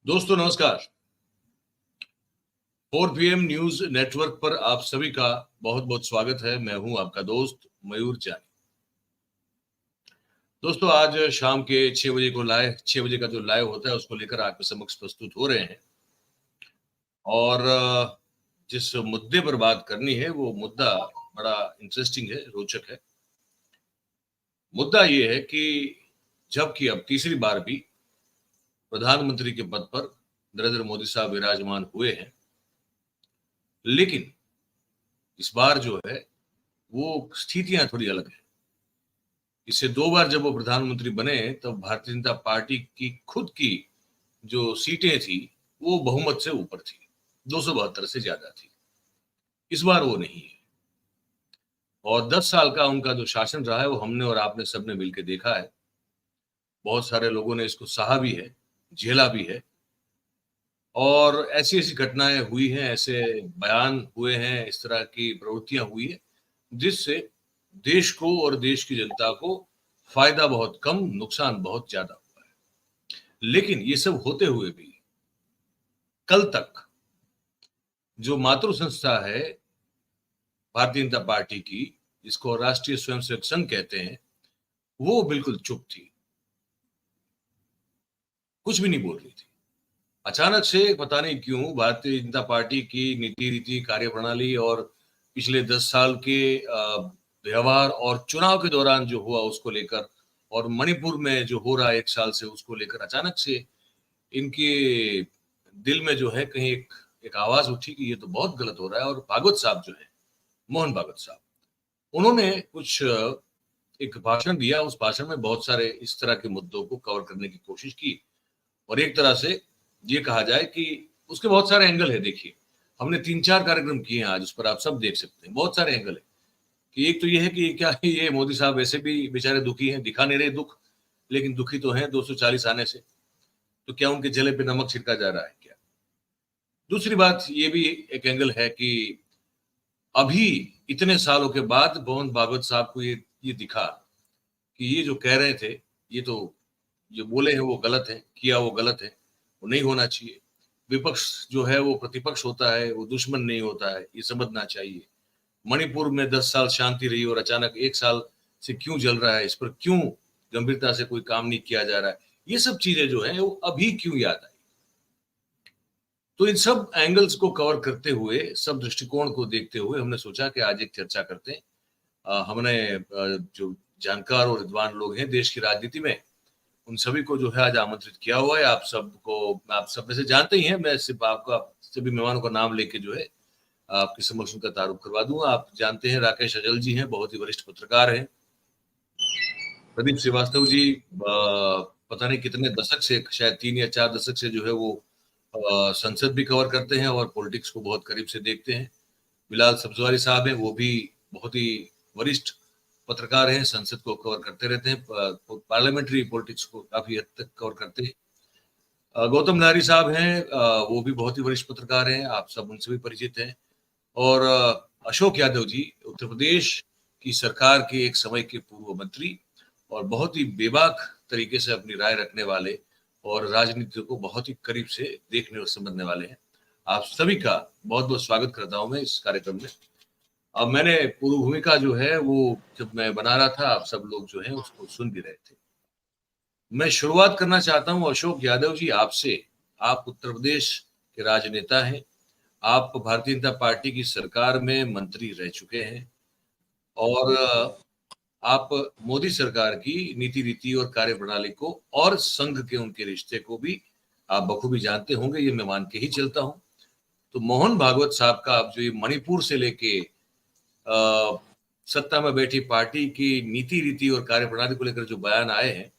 दोस्तों नमस्कार। 4 PM news network पर आप सभी का बहुत बहुत स्वागत है। मैं हूं आपका दोस्त मयूर जानी। दोस्तों आज शाम के 6 बजे का जो लाइव होता है उसको लेकर आपके समक्ष प्रस्तुत हो रहे हैं। और जिस मुद्दे पर बात करनी है वो मुद्दा बड़ा इंटरेस्टिंग है, रोचक है। मुद्दा ये है कि जबकि अब तीसरी बार भी प्रधानमंत्री के पद पर नरेंद्र मोदी साहब विराजमान हुए हैं, लेकिन इस बार जो है वो स्थितियां थोड़ी अलग है। इससे 2 बार जब वो प्रधानमंत्री बने तब भारतीय जनता पार्टी की खुद की जो सीटें थी वो बहुमत से ऊपर थी, 272 से ज्यादा थी। इस बार वो नहीं है। और 10 साल का उनका जो शासन रहा है वो हमने और आपने सबने मिलकर देखा है। बहुत सारे लोगों ने इसको सहा भी है, झेला भी है। और ऐसी ऐसी घटनाएं हुई हैं, ऐसे बयान हुए हैं, इस तरह की प्रवृत्तियां हुई है जिससे देश को और देश की जनता को फायदा बहुत कम, नुकसान बहुत ज्यादा हुआ है। लेकिन ये सब होते हुए भी कल तक जो मातृ संस्था है भारतीय जनता पार्टी की, जिसको राष्ट्रीय स्वयंसेवक संघ कहते हैं, वो बिल्कुल चुप थी, कुछ भी नहीं बोल रही थी। अचानक से पता नहीं क्यों भारतीय जनता पार्टी की नीति रीति कार्यप्रणाली और पिछले 10 साल के व्यवहार और चुनाव के दौरान जो हुआ उसको लेकर, और मणिपुर में जो हो रहा है 1 साल से उसको लेकर, अचानक से इनके दिल में जो है कहीं एक आवाज उठी कि ये तो बहुत गलत हो रहा है। और भागवत साहब जो है, मोहन भागवत साहब, उन्होंने कुछ एक भाषण दिया। उस भाषण में बहुत सारे इस तरह के मुद्दों को कवर करने की कोशिश की। और एक तरह से ये कहा जाए कि उसके बहुत सारे एंगल है। देखिए, हमने 3-4 कार्यक्रम किए हैं आज, उस पर आप सब देख सकते हैं। बहुत सारे एंगल है कि एक तो ये है कि क्या ये मोदी साहब वैसे भी बेचारे दुखी हैं, दिखा नहीं रहे दुख, लेकिन दुखी तो हैं 240 आने से। तो क्या उनके जले पे नमक छिड़का जा रहा है क्या? दूसरी बात ये भी एक एंगल है कि अभी इतने सालों के बाद मोहन भागवत साहब को ये दिखा कि ये जो कह रहे थे, ये तो जो बोले हैं वो गलत है, किया वो गलत है, वो नहीं होना चाहिए। विपक्ष जो है वो प्रतिपक्ष होता है, वो दुश्मन नहीं होता है, ये समझना चाहिए। मणिपुर में 10 साल शांति रही और अचानक 1 साल से क्यों जल रहा है, इस पर क्यों गंभीरता से कोई काम नहीं किया जा रहा है, ये सब चीजें जो है वो अभी क्यों याद आई। तो इन सब एंगल्स को कवर करते हुए, सब दृष्टिकोण को देखते हुए हमने सोचा कि आज एक चर्चा करते हैं। हमने जो जानकार और विद्वान लोग हैं देश की राजनीति में, उन सभी को जो है आज आमंत्रित किया हुआ है। आप सब में से जानते ही हैं। मैं सिर्फ आपका सभी मेहमानों का नाम लेके जो है आपके समक्ष उनका तारुफ करवा दूंगा। आप जानते हैं राकेश अचल जी हैं, बहुत ही वरिष्ठ पत्रकार हैं। प्रदीप श्रीवास्तव जी पता नहीं कितने दशक से, शायद 3 या 4 दशक से जो है वो संसद भी कवर करते हैं और पॉलिटिक्स को बहुत करीब से देखते हैं। बिलाल सब्जवारी साहब हैं, वो भी बहुत ही वरिष्ठ पत्रकार हैं, संसद को कवर करते रहते हैं, पार्लियामेंट्री पॉलिटिक्स को काफी हद तक कवर करते हैं। गौतम नारी साहब हैं, वो भी बहुत ही वरिष्ठ पत्रकार हैं, आप सब उनसे भी परिचित हैं। और अशोक यादव जी, उत्तर प्रदेश की सरकार के एक समय के पूर्व मंत्री और बहुत ही बेबाक तरीके से अपनी राय रखने वाले और राजनीति को बहुत ही करीब से देखने और समझने वाले हैं। आप सभी का बहुत बहुत स्वागत करता हूं मैं इस कार्यक्रम में। अब मैंने पूर्व भूमिका जो है वो जब मैं बना रहा था, आप सब लोग जो है उसको सुन भी रहे थे। मैं शुरुआत करना चाहता हूं अशोक यादव जी आपसे। आप उत्तर प्रदेश के राजनेता हैं, आप भारतीय जनता पार्टी की सरकार में मंत्री रह चुके हैं और आप मोदी सरकार की नीति रीति और कार्यप्रणाली को और संघ के उनके रिश्ते को भी आप बखूबी जानते होंगे, ये मैं मान के ही चलता हूं। तो मोहन भागवत साहब का आप जो ये मणिपुर से लेके सत्ता में बैठी पार्टी की नीति रीति और कार्यप्रणाली को लेकर जो बयान आए हैं,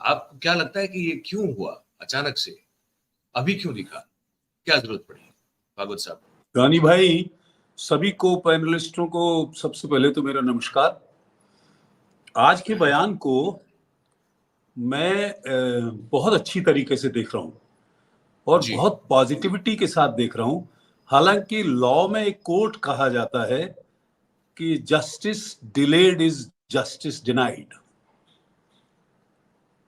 आपको क्या लगता है कि ये क्यों हुआ अचानक से, अभी क्यों दिखा, क्या जरूरत पड़ी भागवत साहब? गानी भाई, सभी को, पैनलिस्टों को सबसे पहले तो मेरा नमस्कार। आज के बयान को मैं बहुत अच्छी तरीके से देख रहा हूं और बहुत पॉजिटिविटी के साथ देख रहा हूं। हालांकि लॉ में एक कोट कहा जाता है कि justice delayed is justice denied.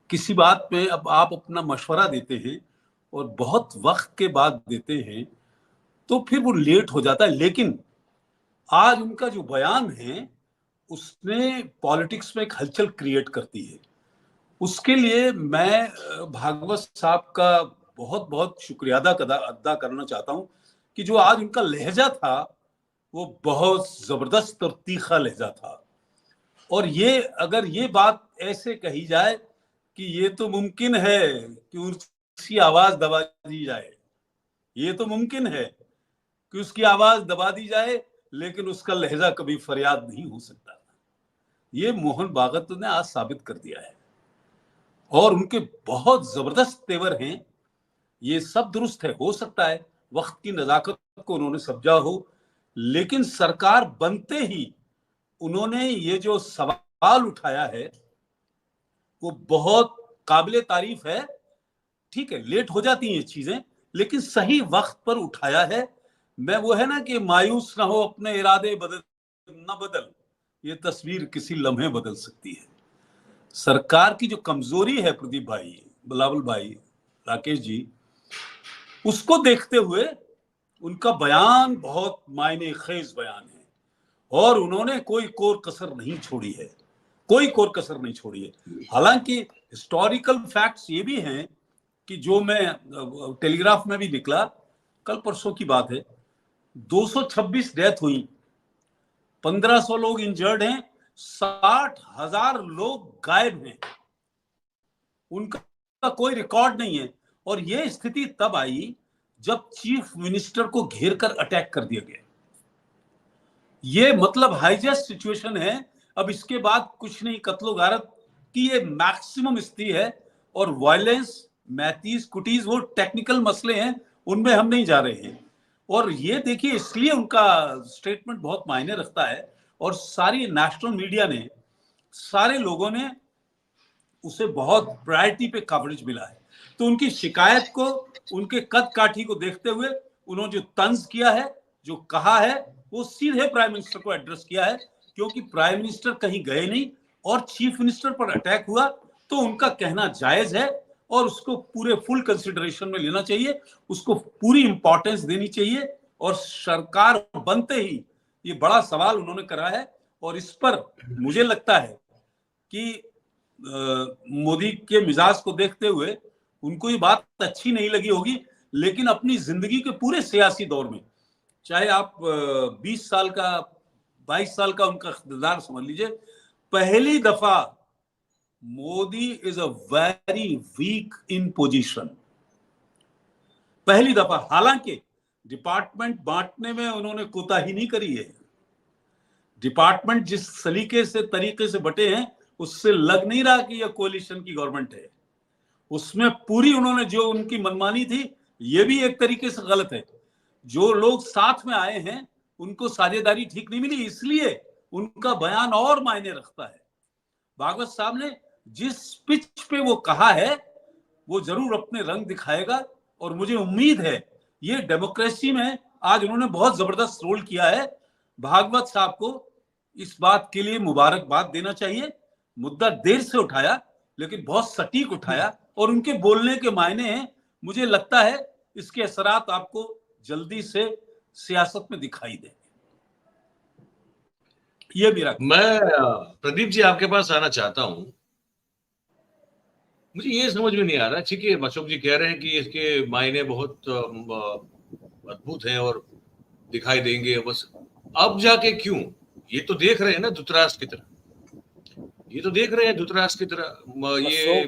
किसी बात में अब आप अपना मशवरा देते हैं और बहुत वक्त के बाद देते हैं तो फिर वो लेट हो जाता है। लेकिन आज उनका जो बयान है उसने पॉलिटिक्स में एक हलचल क्रिएट करती है। उसके लिए मैं भागवत साहब का बहुत बहुत शुक्रिया अदा करना चाहता हूं कि जो आज उनका लहजा था वो बहुत जबरदस्त और तीखा लहजा था। और ये अगर ये बात ऐसे कही जाए कि ये तो मुमकिन है कि उसकी आवाज दबा दी जाए, ये तो मुमकिन है कि उसकी आवाज दबा दी जाए, लेकिन उसका लहजा कभी फरियाद नहीं हो सकता, ये मोहन भागवत ने आज साबित कर दिया है। और उनके बहुत जबरदस्त तेवर हैं, ये सब दुरुस्त है। हो सकता है वक्त की नजाकत को उन्होंने समझा हो, लेकिन सरकार बनते ही उन्होंने ये जो सवाल उठाया है वो बहुत काबिले तारीफ है। ठीक है, लेट हो जाती हैं ये चीजें, लेकिन सही वक्त पर उठाया है। मैं वो है ना कि मायूस ना हो, अपने इरादे बदल ना बदल, ये तस्वीर किसी लम्हे बदल सकती है। सरकार की जो कमजोरी है प्रदीप भाई, बिलावल भाई, राकेश जी, उसको देखते हुए उनका बयान बहुत मायने खेज बयान है। और उन्होंने कोई कोर कसर नहीं छोड़ी है, कोई कोर कसर नहीं छोड़ी है। हालांकि हिस्टोरिकल फैक्ट्स ये भी हैं कि जो मैं टेलीग्राफ में भी निकला, कल परसों की बात है, 226 डेथ हुई, 1500 लोग इंजर्ड हैं, 60,000 लोग गायब हैं, उनका कोई रिकॉर्ड नहीं है। और यह स्थिति तब आई जब चीफ मिनिस्टर को घेर कर अटैक कर दिया गया। ये मतलब हाईजेस्ट सिचुएशन है। अब इसके बाद कुछ नहीं, कत्लो गारत की ये मैक्सिमम स्थिति है। और वायलेंस, मैथीज कुटीज, वो टेक्निकल मसले हैं, उनमें हम नहीं जा रहे हैं। और ये देखिए, इसलिए उनका स्टेटमेंट बहुत मायने रखता है। और सारी नेशनल मीडिया ने, सारे लोगों ने उसे बहुत प्रायोरिटी पे कवरेज मिला है। तो उनकी शिकायत को, उनके कद काठी को देखते हुए उन्होंने जो तंज किया है, जो कहा है, वो सीधे प्राइम मिनिस्टर को एड्रेस किया है। क्योंकि प्राइम मिनिस्टर कहीं गए नहीं और चीफ मिनिस्टर पर अटैक हुआ, तो उनका कहना जायज है और उसको पूरे फुल कंसिडरेशन में लेना चाहिए, उसको पूरी इंपॉर्टेंस देनी चाहिए। और सरकार बनते ही ये बड़ा सवाल उन्होंने करा है। और इस पर मुझे लगता है कि मोदी के मिजाज को देखते हुए उनको ये बात अच्छी नहीं लगी होगी। लेकिन अपनी जिंदगी के पूरे सियासी दौर में, चाहे आप 20 साल का, 22 साल का उनका इख्तिदार समझ लीजिए, पहली दफा Modi is a very weak in position, पहली दफा। हालांकि डिपार्टमेंट बांटने में उन्होंने कोताही नहीं करी है। डिपार्टमेंट जिस सलीके से, तरीके से बटे हैं, उससे लग नहीं रहा कि यह कोalition की गवर्नमेंट है। उसमें पूरी उन्होंने, जो उनकी मनमानी थी, यह भी एक तरीके से गलत है। जो लोग साथ में आए हैं उनको साझेदारी ठीक नहीं मिली, इसलिए उनका बयान और मायने रखता है। भागवत साहब ने जिस पिच पे वो कहा है वो जरूर अपने रंग दिखाएगा। और मुझे उम्मीद है, ये डेमोक्रेसी में आज उन्होंने बहुत जबरदस्त रोल किया है। भागवत साहब को इस बात के लिए मुबारकबाद देना चाहिए। मुद्दा देर से उठाया, लेकिन बहुत सटीक उठाया, और उनके बोलने के मायने हैं। मुझे लगता है इसके असरात आपको जल्दी से सियासत में दिखाई देंगे। ये मेरा, मैं प्रदीप जी आपके पास आना चाहता हूं। मुझे ये समझ में नहीं आ रहा, ठीक है अशोक जी कह रहे हैं कि इसके मायने बहुत अद्भुत हैं और दिखाई देंगे, बस अब जाके क्यों? ये तो देख रहे हैं ना धृतराष्ट्र की तरह, ये तो देख रहे हैं धृतराष्ट्र की तरह। ये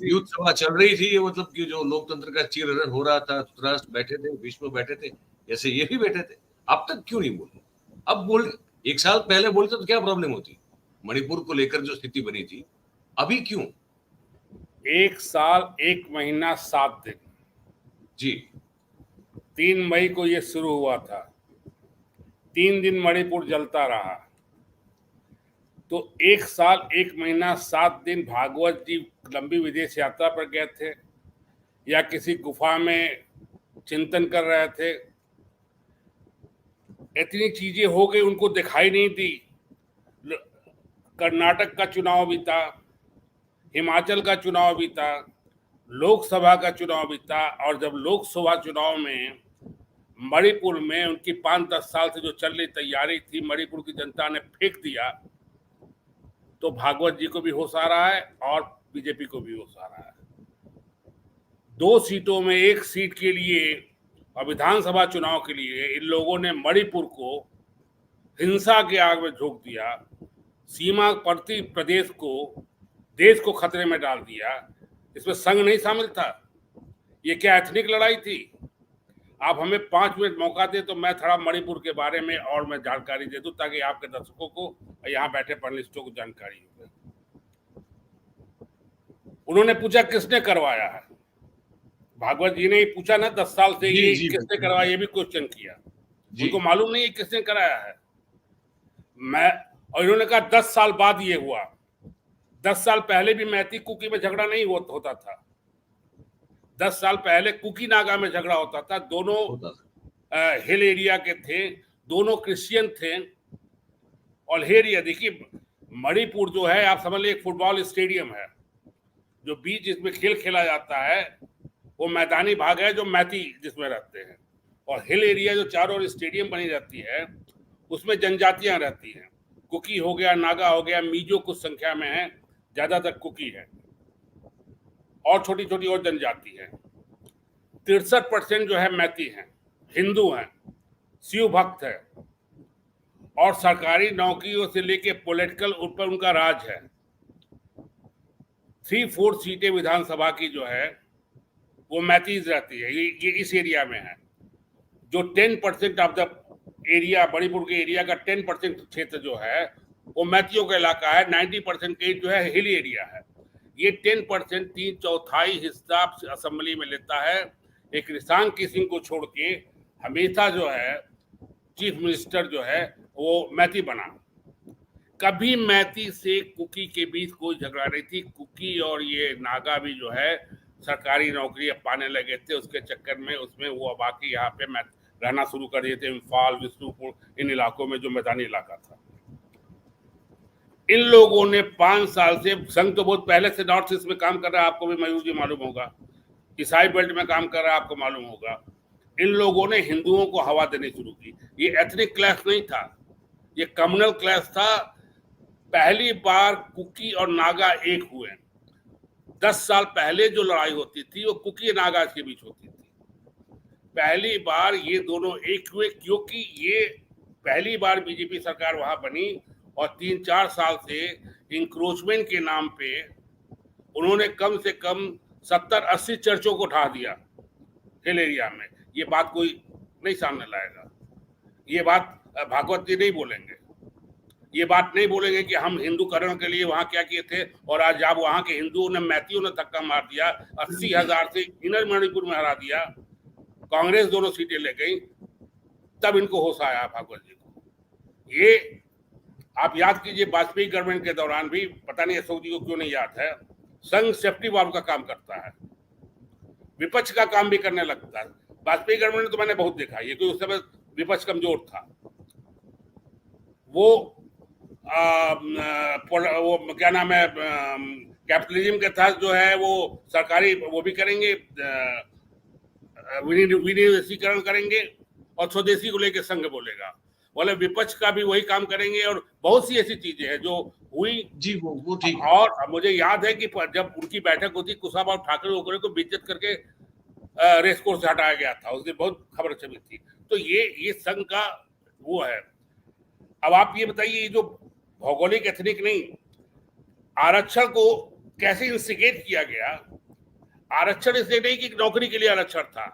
युद्ध सभा चल रही थी, ये मतलब कि जो लोकतंत्र का चीरहरण हो रहा था, धृतराष्ट्र बैठे थे, भीष्म बैठे थे, जैसे ये भी बैठे थे। अब तक क्यों नहीं बोले? अब बोल, एक साल पहले बोलते तो क्या प्रॉब्लम होती? मणिपुर को लेकर जो स्थिति बनी थी, अभी क्यों? 1 साल 1 महीना 7 दिन जी, 3 मई को ये शुरू हुआ था, 3 दिन मणिपुर जलता रहा। तो 1 साल 1 महीना 7 दिन भागवत जी लंबी विदेश यात्रा पर गए थे या किसी गुफा में चिंतन कर रहे थे। इतनी चीजें हो गई, उनको दिखाई नहीं दी। कर्नाटक का चुनाव भी था, हिमाचल का चुनाव भी था, लोकसभा का चुनाव भी था, और जब लोकसभा चुनाव में मणिपुर में उनकी 5-10 साल से जो चल रही तैयारी थी, मणिपुर की जनता ने फेंक दिया, तो भागवत जी को भी होश आ रहा है और बीजेपी को भी होश आ रहा है। 2 सीटों में 1 सीट के लिए और विधानसभा चुनाव के लिए इन लोगों ने मणिपुर को हिंसा के आग में झोंक दिया, सीमावर्ती प्रदेश को, देश को खतरे में डाल दिया। इसमें संघ नहीं शामिल था। ये क्या एथनिक लड़ाई थी? आप हमें 5 मिनट मौका दें तो मैं थोड़ा मणिपुर के बारे में और मैं जानकारी दे दूं, ताकि आपके दर्शकों को, यहाँ बैठे पैनलिस्टों को जानकारी हो। उन्होंने पूछा किसने करवाया है, भागवत जी ने पूछा ना 10 साल से ये किसने करवाया, ये भी क्वेश्चन किया। उनको मालूम नहीं है किसने कराया है। और इन्होंने कहा 10 साल बाद ये हुआ। 10 साल पहले भी मैती कुकी में झगड़ा नहीं होता था। 10 साल पहले कुकी नागा में झगड़ा होता था। दोनों हिल एरिया के थे, दोनों क्रिश्चियन थे। और हिल एरिया देखिए, मणिपुर जो है आप समझ लीजिए एक फुटबॉल स्टेडियम है। जो बीच जिसमें खेल खेला जाता है वो मैदानी भाग है जो मैती जिसमें रहते हैं, और हिल एरिया जो चारों ओर स्टेडियम बनी रहती है उसमें जनजातियां रहती हैं। कुकी हो गया, नागा हो गया, मिजो कुछ संख्या में है, ज्यादातर कुकी है, और छोटी छोटी और जनजाति है। 63% जो है मैती हैं, हिंदू हैं, शिव भक्त है, और सरकारी नौकरियों से लेके पॉलिटिकल ऊपर उनका राज है। 3/4 सीटें विधानसभा की जो है वो मैतीज रहती है। ये इस एरिया में है। जो 10% ऑफ द एरिया, मणिपुर के एरिया का 10% क्षेत्र जो है वो मैतियों का इलाका है। 90% के जो है हिल एरिया है। ये 10% 3/4 हिस्सा असेंबली में लेता है। एक ऋषांक किसिंग को छोड़ के हमेशा जो है चीफ मिनिस्टर जो है वो मैती बना। कभी मैती से कुकी के बीच कोई झगड़ा नहीं थी। कुकी और ये नागा भी जो है सरकारी नौकरी पाने लगे थे, उसके चक्कर में उसमें वो बाकी यहाँ पे रहना शुरू कर दिए थे। इम्फाल, विष्णुपुर, इन इलाकों में जो मैदानी इलाका था। इन लोगों ने 5 साल से, संघ तो बहुत पहले से नॉर्थ ईस्ट में काम कर रहा है, आपको भी मयूर जी मालूम होगा, ईसाई बेल्ट में काम कर रहा है, आपको मालूम होगा। इन लोगों ने हिंदुओं को हवा देनी शुरू की। ये एथनिक क्लैश नहीं था, ये कम्युनल क्लैश था। पहली बार कुकी और नागा एक हुए। 10 साल पहले जो लड़ाई होती थी वो कुकी नागा के बीच होती थी। पहली बार ये दोनों एक हुए, क्योंकि ये पहली बार बीजेपी सरकार वहां बनी, और 3-4 साल से इंक्रोचमेंट के नाम पे उन्होंने कम से कम 70-80 चर्चों को ढा दिया हिल एरिया में। ये बात कोई नहीं सामने लाएगा। ये बात भागवत जी नहीं बोलेंगे। ये बात नहीं बोलेंगे कि हम हिंदूकरण के लिए वहां क्या किए थे, और आज जब वहां के हिंदुओं ने, मैतियों ने धक्का मार दिया, 80,000 से इनर मणिपुर में हरा दिया, कांग्रेस दोनों सीटें ले गई, तब इनको होश आया भागवत जी को। ये आप याद कीजिए, वाजपेयी गवर्नमेंट के दौरान भी, पता नहीं अशोक जी को क्यों नहीं याद है, संघ सेफ्टी वाल्व का काम करता है, विपक्ष का काम भी करने लगता है। वाजपेयी गवर्नमेंट तो मैंने बहुत देखा, ये कोई उस समय विपक्ष कमजोर था। वो क्या नाम है, कैपिटलिज्म के तहत जो है वो सरकारी वो भी करेंगे, विनिवेशीकरण करेंगे, और स्वदेशी को लेकर संघ बोलेगा। बोले विपक्ष का भी वही काम करेंगे, और बहुत सी ऐसी चीजें हैं जो हुई जी, वो ठीक। और मुझे याद है कि जब उनकी बैठक होती, कुशाभाऊ ठाकरे वगैरह को बेइज्जत करके रेस कोर्स से हटाया गया था। उस दिन बहुत खबर छपी थी। तो ये संघ का वो है। अब आप ये बताइए, ये जो भौगोलिक एथनिक नहीं, आरक्षण को कैसे इंस्टिगेट किया गया? आरक्षण इसलिए नहीं कि नौकरी के लिए आरक्षण था।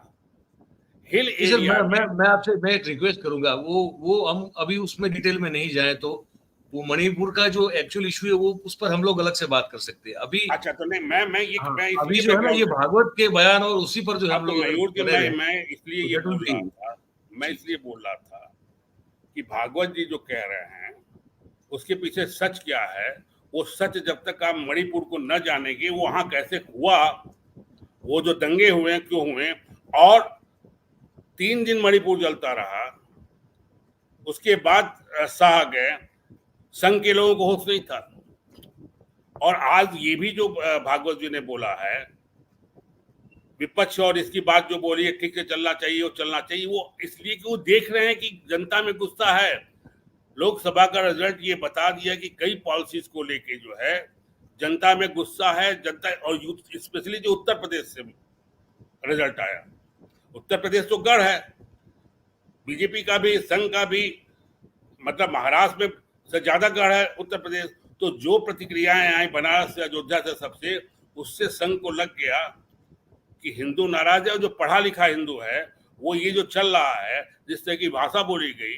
हिल एरिया मैं आपसे मैं एक रिक्वेस्ट करूंगा, वो हम अभी उसमें डिटेल में नहीं जाए, तो वो मणिपुर का जो एक्चुअल इशू है वो उस पर हम लोग अलग से बात कर सकते हैं अभी। अच्छा, तो नहीं, मैं अभी जो है ना ये भागवत के बयान और उसी पर जो हम लोग मैं इसलिए ये बोल रहा था, मैं इसलिए बोल रहा था कि भागवत जी जो कह रहे हैं उसके पीछे सच क्या है। वो सच जब तक आप मणिपुर को न जानेंगे, वो वहां कैसे हुआ, वो जो दंगे हुए क्यों हुए, और 3 दिन मणिपुर जलता रहा, उसके बाद सहा गए, संघ के लोगों को होश नहीं था। और आज ये भी जो भागवत जी ने बोला है विपक्ष और इसकी बात जो बोली है ठीक से चलना चाहिए, वो चलना चाहिए, वो इसलिए कि वो देख रहे हैं कि जनता में गुस्सा है। लोकसभा का रिजल्ट ये बता दिया कि कई पॉलिसीज को लेके जो है जनता में गुस्सा है। जनता और यूथ, स्पेशली जो उत्तर प्रदेश से रिजल्ट आया, उत्तर प्रदेश तो गढ़ है बीजेपी का भी, संघ का भी, मतलब महाराष्ट्र में से ज्यादा गढ़ है उत्तर प्रदेश। तो जो प्रतिक्रियाएं आई बनारस से, अयोध्या से, सबसे, उससे संघ को लग गया कि हिंदू नाराज है। और जो पढ़ा लिखा हिंदू है वो ये जो चल रहा है, जिस तरह की भाषा बोली गई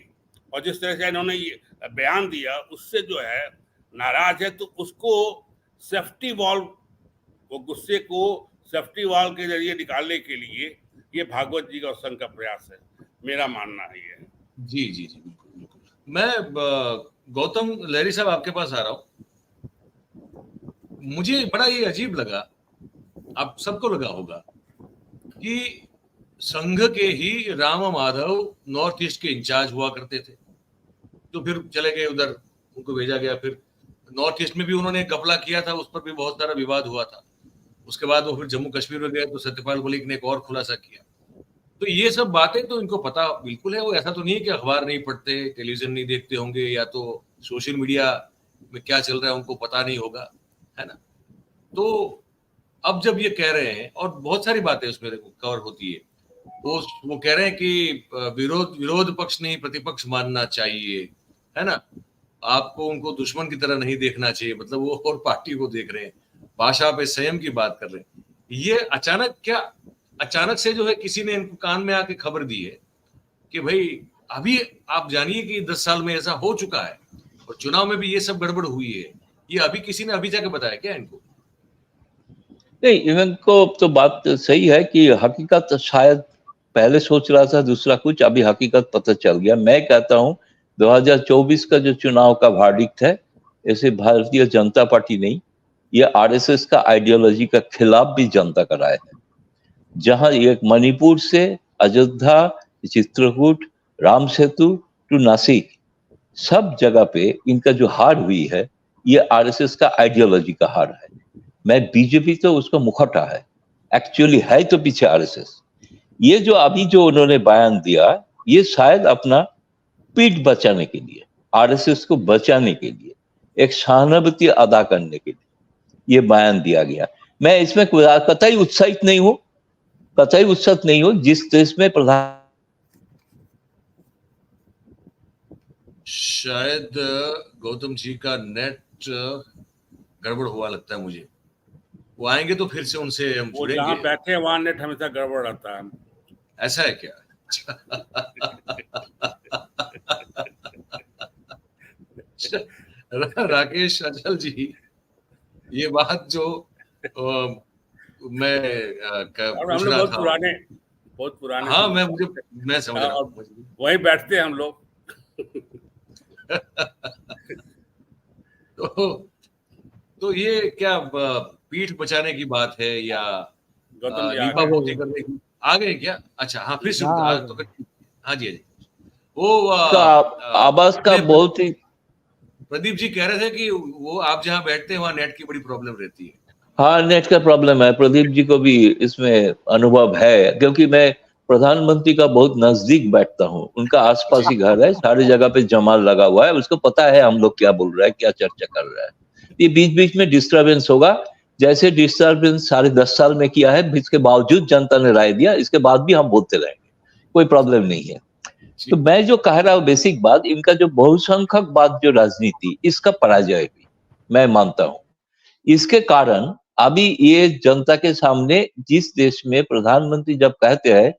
और जिस तरह से इन्होंने ये बयान दिया, उससे जो है नाराज है। तो उसको सेफ्टी वॉल्व, वो गुस्से को सेफ्टी वॉल्व के जरिए निकालने के लिए ये भागवत जी का और संघ का प्रयास है, मेरा मानना है ये। जी जी जी, बिल्कुल बिल्कुल। मैं गौतम लहरी साहब आपके पास आ रहा हूँ। मुझे बड़ा ये अजीब लगा, आप सबको लगा होगा, कि संघ के ही राम माधव नॉर्थ ईस्ट के इंचार्ज हुआ करते थे, तो फिर चले गए उधर, उनको भेजा गया। फिर नॉर्थ ईस्ट में भी उन्होंने घपला किया था, उस पर भी बहुत सारा विवाद हुआ था। उसके बाद वो फिर जम्मू कश्मीर में गए तो सत्यपाल मलिक ने एक और खुलासा किया। तो ये सब बातें तो इनको पता बिल्कुल है। वो ऐसा तो नहीं है कि अखबार नहीं पढ़ते, टेलीविजन नहीं देखते होंगे, या तो सोशल मीडिया में क्या चल रहा है उनको पता नहीं होगा, है ना। तो अब जब ये कह रहे हैं, और बहुत सारी बातें उसमें कवर होती है, वो कह रहे हैं कि विरोध पक्ष नहीं प्रतिपक्ष मानना चाहिए, है ना। आपको उनको दुश्मन की तरह नहीं देखना चाहिए, मतलब वो और पार्टी को देख रहे हैं, भाषा पे संयम की बात कर रहे हैं। ये अचानक से जो है किसी ने इनको कान में आके खबर दी है कि भाई अभी आप जानिए कि 10 साल में ऐसा हो चुका है और चुनाव में भी ये सब गड़बड़ हुई है। ये अभी किसी ने अभी जाके बताया क्या इनको? नहीं, इनको तो बात सही है कि हकीकत शायद पहले सोच रहा था दूसरा कुछ, अभी हकीकत पता चल गया। मैं कहता हूं 2024 का जो चुनाव का वर्डिक्ट है, ऐसे भारतीय जनता पार्टी नहीं, ये आरएसएस का आइडियोलॉजी का खिलाफ भी जनता का राय है। जहां एक मणिपुर से अयोध्या, चित्रकूट, राम सेतु टू नासिक, सब जगह पे इनका जो हार हुई है, ये आरएसएस का आइडियोलॉजी का हार है। मैं बीजेपी तो उसका मुखौटा है, एक्चुअली है तो पीछे आरएसएस। ये जो अभी जो उन्होंने बयान दिया, ये शायद अपना पीठ बचाने के लिए, आरएसएस को बचाने के लिए, एक सहानुभूति अदा करने के लिए ये बयान दिया गया। मैं इसमें कतई उत्साहित नहीं हूं, कतई उत्साहित नहीं हूं। जिस देश में प्रधान, शायद गौतम जी का नेट गड़बड़ हुआ लगता है मुझे। वो आएंगे तो फिर से उनसे हम जुड़ेंगे। जहाँ बैठे हैं वहां नेट हमेशा गड़बड़ रहता है। ऐसा है क्या? राकेश अचल जी, ये बात जो मैं पूछ रहा था, बहुत पुराने, हाँ मैं समझ रहा हूँ, वहीं बैठते हैं हम लोग। तो ये क्या पीठ बचाने की बात है या लीपापोती करने की? आ गए क्या? अच्छा, हाँ फिर से तो हाँ जी वो आवाज का बहुत ही, प्रदीप जी कह रहे थे कि वो आप जहाँ बैठते हैं वहाँ नेट की बड़ी प्रॉब्लम रहती है। हाँ, नेट का प्रॉब्लम है। प्रदीप जी को भी इसमें अनुभव है, क्योंकि मैं प्रधानमंत्री का बहुत नजदीक बैठता हूँ। उनका आसपास ही घर है, सारी जगह पे जमाल लगा हुआ है, उसको पता है हम लोग क्या बोल रहे हैं, क्या चर्चा कर रहे हैं। ये बीच बीच में डिस्टर्बेंस होगा, जैसे डिस्टर्बेंस 10.5 साल में किया है, इसके बावजूद जनता ने राय दिया, इसके बाद भी हम बोलते रहेंगे, कोई प्रॉब्लम नहीं है। तो मैं जो कह रहा हूँ बेसिक बात, इनका जो बहुसंख्यक बात जो राजनीति, इसका पराजय भी मैं मानता हूँ। इसके कारण अभी ये जनता के सामने, जिस देश में प्रधानमंत्री जब कहते हैं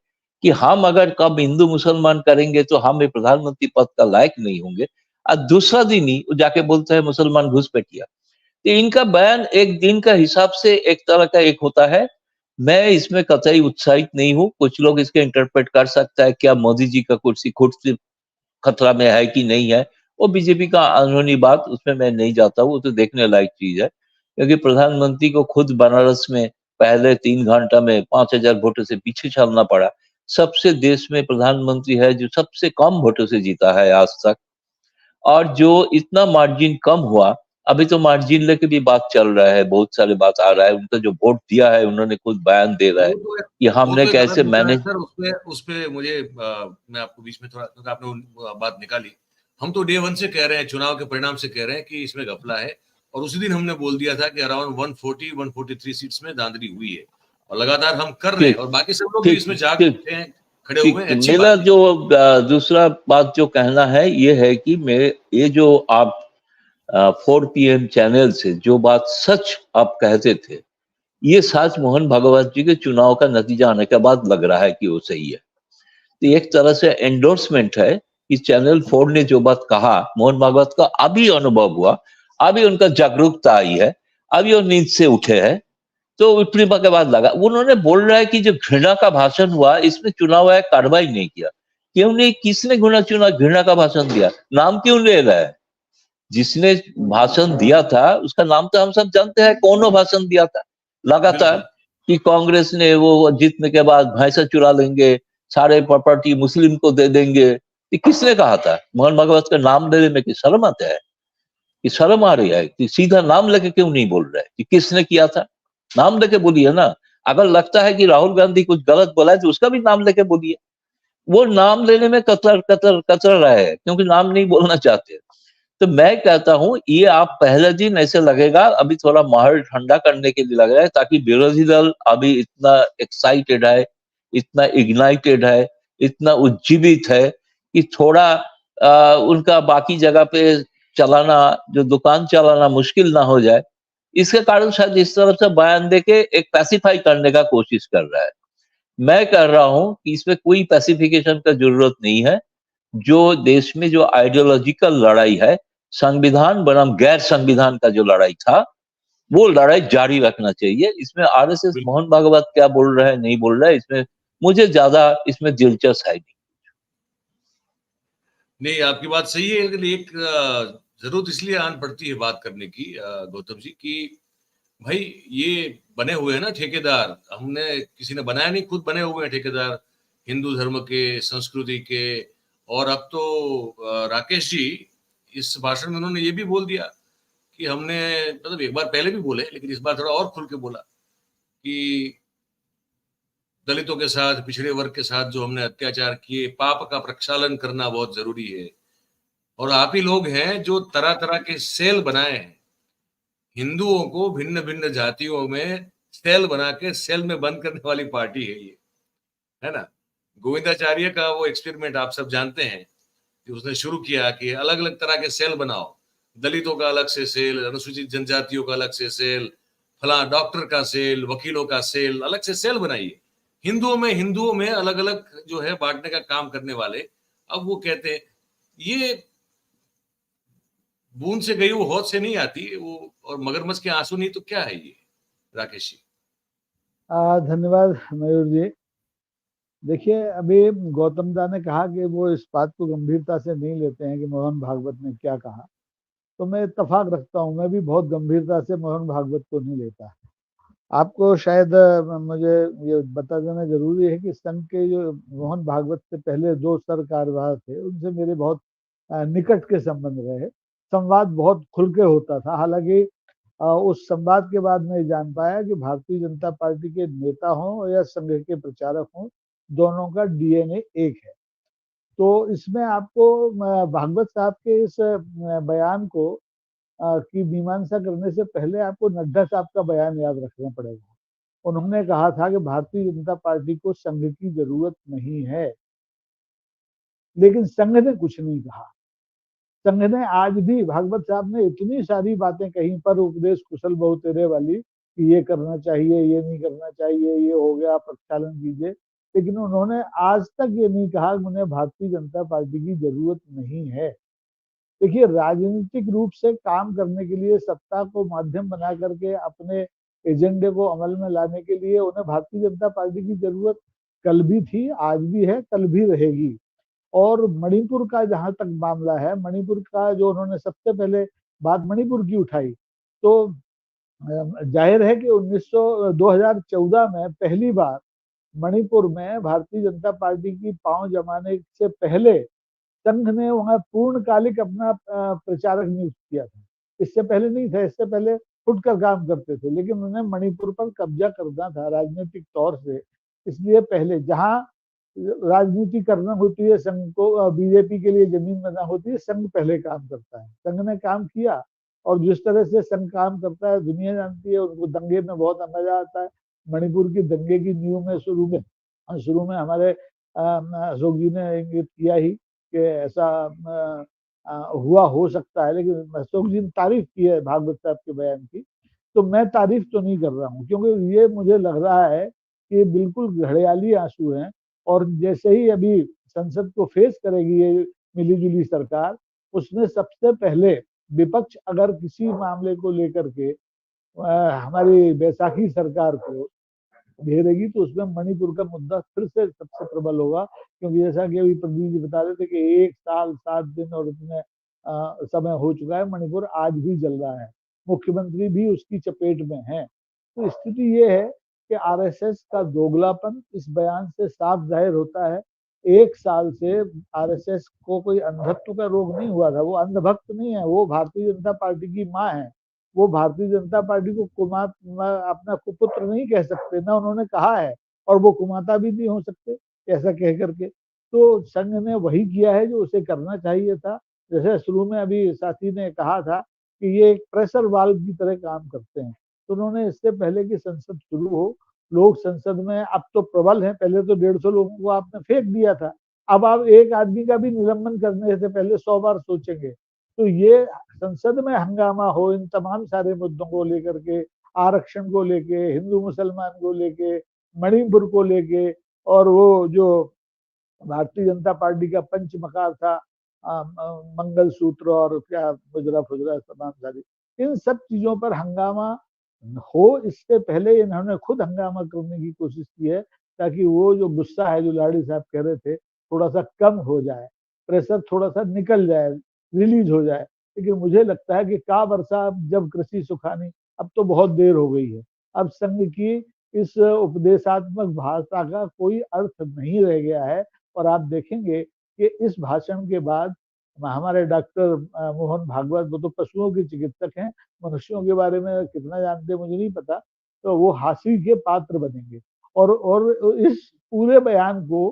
कि हम अगर कब हिंदू मुसलमान करेंगे तो हम ये प्रधानमंत्री पद का लायक नहीं होंगे, और दूसरा दिन ही जाके बोलते हैं मुसलमान घुसपैठिया। तो इनका बयान एक दिन का हिसाब से एक तरह का एक होता है। मैं इसमें कतई उत्साहित नहीं हूं। कुछ लोग इसके इंटरप्रेट कर सकता है क्या मोदी जी का कुर्सी खुद से खतरा में है कि नहीं है, वो बीजेपी का अनहोनी बात, उसमें मैं नहीं जाता हूँ, वो तो देखने लायक चीज है। क्योंकि प्रधानमंत्री को खुद बनारस में पहले 3 घंटा में 5,000 वोटों से पीछे चलना पड़ा। सबसे देश में प्रधानमंत्री है जो सबसे कम वोटों से जीता है आज तक, और जो इतना मार्जिन कम हुआ, अभी तो मार्जिन लेके भी बात चल रहा है, बहुत सारे बात आ रहा है, उनका जो वोट दिया है उन्होंने खुद बयान दे रहा है कि वो हमने तो एक अलग कैसे मुद्दा है मैनेज। सर। उस पे मुझे मैं आपको बीच में थोड़ा, क्योंकि आपने बात निकाली। हम तो डे वन से कह रहे हैं, चुनाव के परिणाम से कह रहे हैं कि इसमें घपला है, और उसी दिन हमने बोल दिया था कि अराउंड 143 सीट्स में धांधली हुई है, और लगातार हम कर रहे हैं, ठीक और बाकी सब लोग भी ठीक इसमें जाग ठीक उठे हैं, खड़े हुए ठीक। हैं, अच्छी मेरा बात है। जो दूसरा बात जो कहना है ये है कि मेरे ये जो आप 4 PM चैनल से जो बात सच आप कहते थे, ये सच मोहन भागवत जी के चुनाव का नतीजा आने के बाद लग रहा है कि वो सही है। तो एक तरह से एंडोर्समेंट है कि चैनल 4 ने जो बात कहा, मोहन भागवत का अभी अनुभव हुआ, अभी उनका जागरूकता आई है, अभी वो नींद से उठे हैं। तो पूर्णिमा के बाद लगा, उन्होंने बोल रहा है कि जो घृणा का भाषण हुआ इसमें चुनाव आयोग कार्रवाई नहीं किया। क्यों नहीं? किसने घृणा का भाषण दिया? नाम क्यों ले रहा है? जिसने भाषण दिया था उसका नाम तो हम सब जानते हैं, कौन भाषण दिया था लगातार कि कांग्रेस ने वो जीतने के बाद भैंसा चुरा लेंगे, सारे प्रॉपर्टी मुस्लिम को दे देंगे। ये किसने कहा था? मोहन भागवत का नाम लेने में कि शर्म आता है? कि शर्म आ रही है कि सीधा नाम लेके क्यों नहीं बोल रहे कि किसने किया था? नाम लेके बोलिए ना। अगर लगता है कि राहुल गांधी कुछ गलत बोला है तो उसका भी नाम लेके बोलिए। वो नाम लेने में कतर रहे हैं क्योंकि नाम नहीं बोलना चाहते। तो मैं कहता हूं ये आप पहले दिन ऐसे लगेगा, अभी थोड़ा माहौल ठंडा करने के लिए लग रहा है ताकि विरोधी दल अभी इतना एक्साइटेड है, इतना इग्नाइटेड है, इतना उज्जीवित है कि थोड़ा उनका बाकी जगह पे चलाना, जो दुकान चलाना मुश्किल ना हो जाए। इसके कारण शायद इस तरफ से बयान देके एक पैसिफाई करने का कोशिश कर रहा है। मैं कह रहा हूं कि इसमें कोई पैसिफिकेशन का जरूरत नहीं है। जो देश में जो आइडियोलॉजिकल लड़ाई है, संविधान बनाम गैर संविधान का जो लड़ाई था, वो लड़ाई जारी रखना चाहिए। इसमें आरएसएस मोहन भागवत क्या बोल रहा है नहीं बोल रहा है, इसमें मुझे ज्यादा इसमें दिलचस्प है नहीं। नहीं, आपकी बात सही है, लेकिन एक जरूरत इसलिए आन पड़ती है बात करने की, गौतम जी, कि भाई ये बने हुए हैं ना ठेकेदार, हमने किसी ने बनाया नहीं, खुद बने हुए हैं ठेकेदार हिंदू धर्म के, संस्कृति के। और अब तो राकेश जी इस भाषण में उन्होंने ये भी बोल दिया कि हमने, मतलब एक बार पहले भी बोले लेकिन इस बार थोड़ा और खुल के बोला कि दलितों के साथ, पिछड़े वर्ग के साथ जो हमने अत्याचार किए, पाप का प्रक्षालन करना बहुत जरूरी है। और आप ही लोग हैं जो तरह तरह के सेल बनाए हैं, हिंदुओं को भिन्न भिन्न जातियों में सेल बना के सेल में बंद करने वाली पार्टी है ये, है ना। गोविंदाचार्य का वो एक्सपेरिमेंट आप सब जानते हैं कि उसने शुरू किया कि अलग अलग तरह के सेल बनाओ, दलितों का अलग से सेल, अनुसूचित जनजातियों का अलग से सेल, फला डॉक्टर का सेल, वकीलों का सेल, अलग से सेल बनाइए। हिंदुओं में अलग अलग जो है बांटने का काम करने वाले। अब वो कहते हैं ये बूंद से गई वो हौद से नहीं आती वो, और मगरमच्छ के आंसू नहीं तो क्या है ये, राकेश जी? धन्यवाद मयूर जी। देखिए, अभी गौतम दा ने कहा कि वो इस बात को गंभीरता से नहीं लेते हैं कि मोहन भागवत ने क्या कहा, तो मैं इत्तेफाक रखता हूँ, मैं भी बहुत गंभीरता से मोहन भागवत को नहीं लेता। आपको शायद मुझे ये बता देना जरूरी है कि संघ के जो मोहन भागवत से पहले 2 सरकारवाह थे, उनसे मेरे बहुत निकट के संबंध रहे। संवाद बहुत खुल के होता था। हालांकि उस संवाद के बाद मैं जान पाया कि भारतीय जनता पार्टी के नेता हों या संघ के प्रचारक हों, दोनों का डीएनए एक है। तो इसमें आपको भागवत साहब के इस बयान को की मीमांसा करने से पहले आपको नड्डा साहब का बयान याद रखना पड़ेगा। उन्होंने कहा था कि भारतीय जनता पार्टी को संघ की जरूरत नहीं है, लेकिन संघ ने कुछ नहीं कहा। संघ ने आज भी, भागवत साहब ने इतनी सारी बातें कहीं पर उपदेश कुशल बहुतेरे वाली कि ये करना चाहिए, ये नहीं करना चाहिए, ये हो गया, प्रक्षालन कीजिए, लेकिन उन्होंने आज तक ये नहीं कहा कि उन्हें भारतीय जनता पार्टी की जरूरत नहीं है। देखिए, राजनीतिक रूप से काम करने के लिए, सत्ता को माध्यम बना करके अपने एजेंडे को अमल में लाने के लिए उन्हें भारतीय जनता पार्टी की जरूरत कल भी थी, आज भी है, कल भी रहेगी। और मणिपुर का जहां तक मामला है, मणिपुर का जो उन्होंने सबसे पहले बात मणिपुर की उठाई, तो जाहिर है कि 2014 में पहली बार मणिपुर में भारतीय जनता पार्टी की पांव जमाने से पहले संघ ने वहां पूर्णकालिक अपना प्रचारक नियुक्त किया था। इससे पहले नहीं था, इससे पहले उठकर काम करते थे, लेकिन उन्हें मणिपुर पर कब्जा करना था राजनीतिक तौर से। इसलिए पहले जहां राजनीति करना होती है संघ को, बीजेपी के लिए जमीन बना होती है, संघ पहले काम करता है। संघ ने काम किया, और जिस तरह से संघ काम करता है दुनिया जानती है। उनको दंगे में बहुत मजा आता है। मणिपुर की दंगे की नींव में शुरू में हमारे अशोक जी ने इंगित किया ही कि ऐसा हुआ हो सकता है, लेकिन अशोक जी ने तारीफ की है भागवत साहब के बयान की। तो मैं तारीफ तो नहीं कर रहा हूँ, क्योंकि ये मुझे लग रहा है कि बिल्कुल घड़ियाली आंसू हैं। और जैसे ही अभी संसद को फेस करेगी ये मिलीजुली सरकार, उसमें सबसे पहले विपक्ष अगर किसी मामले को लेकर के हमारी बैसाखी सरकार को घेरेगी, तो उसमें मणिपुर का मुद्दा फिर से सबसे प्रबल होगा। क्योंकि जैसा कि अभी प्रदीप जी बता रहे थे कि 1 साल 7 दिन और इतने समय हो चुका है, मणिपुर आज भी जल रहा है, मुख्यमंत्री भी उसकी चपेट में है। तो स्थिति ये है कि आरएसएस का दोगलापन इस बयान से साफ जाहिर होता है। 1 साल से आरएसएस को कोई अंधत्व का रोग नहीं हुआ था, वो अंधभक्त नहीं है, वो भारतीय जनता पार्टी की माँ है। वो भारतीय जनता पार्टी को अपना कुपुत्र नहीं कह सकते, ना उन्होंने कहा है, और वो कुमाता भी नहीं हो सकते ऐसा कह करके। तो संघ ने वही किया है जो उसे करना चाहिए था। जैसे शुरू में अभी साथी ने कहा था कि ये एक प्रेशर वाल्व की तरह काम करते हैं, तो उन्होंने इससे पहले कि संसद शुरू हो, लोग संसद में अब तो प्रबल हैं, पहले तो 150 लोगों को आपने फेंक दिया था, अब आप एक आदमी का भी निलंबन करने से पहले 100 बार सोचेंगे। तो ये संसद में हंगामा हो इन तमाम सारे मुद्दों को लेकर के, आरक्षण को लेके, हिंदू मुसलमान को लेके, मणिपुर को लेके, और वो जो भारतीय जनता पार्टी का पंचमकार था, मंगल सूत्र और क्या गुजरा फुजरा तमाम सारी, इन सब चीजों पर हंगामा हो, इससे पहले इन्होंने खुद हंगामा करने की कोशिश की है, ताकि वो जो गुस्सा है, जो लाड़ी साहब कह रहे थे, थोड़ा सा कम हो जाए, प्रेशर थोड़ा सा निकल जाए, रिलीज हो जाए। लेकिन मुझे लगता है कि का वर्षा जब कृषि सुखानी, अब तो बहुत देर हो गई है। अब संघ की इस उपदेशात्मक भाषा का कोई अर्थ नहीं रह गया है। और आप देखेंगे कि इस भाषण के बाद हमारे डॉक्टर मोहन भागवत, वो तो पशुओं के चिकित्सक हैं, मनुष्यों के बारे में कितना जानते हैं मुझे नहीं पता, तो वो हास्य के पात्र बनेंगे। और इस पूरे बयान को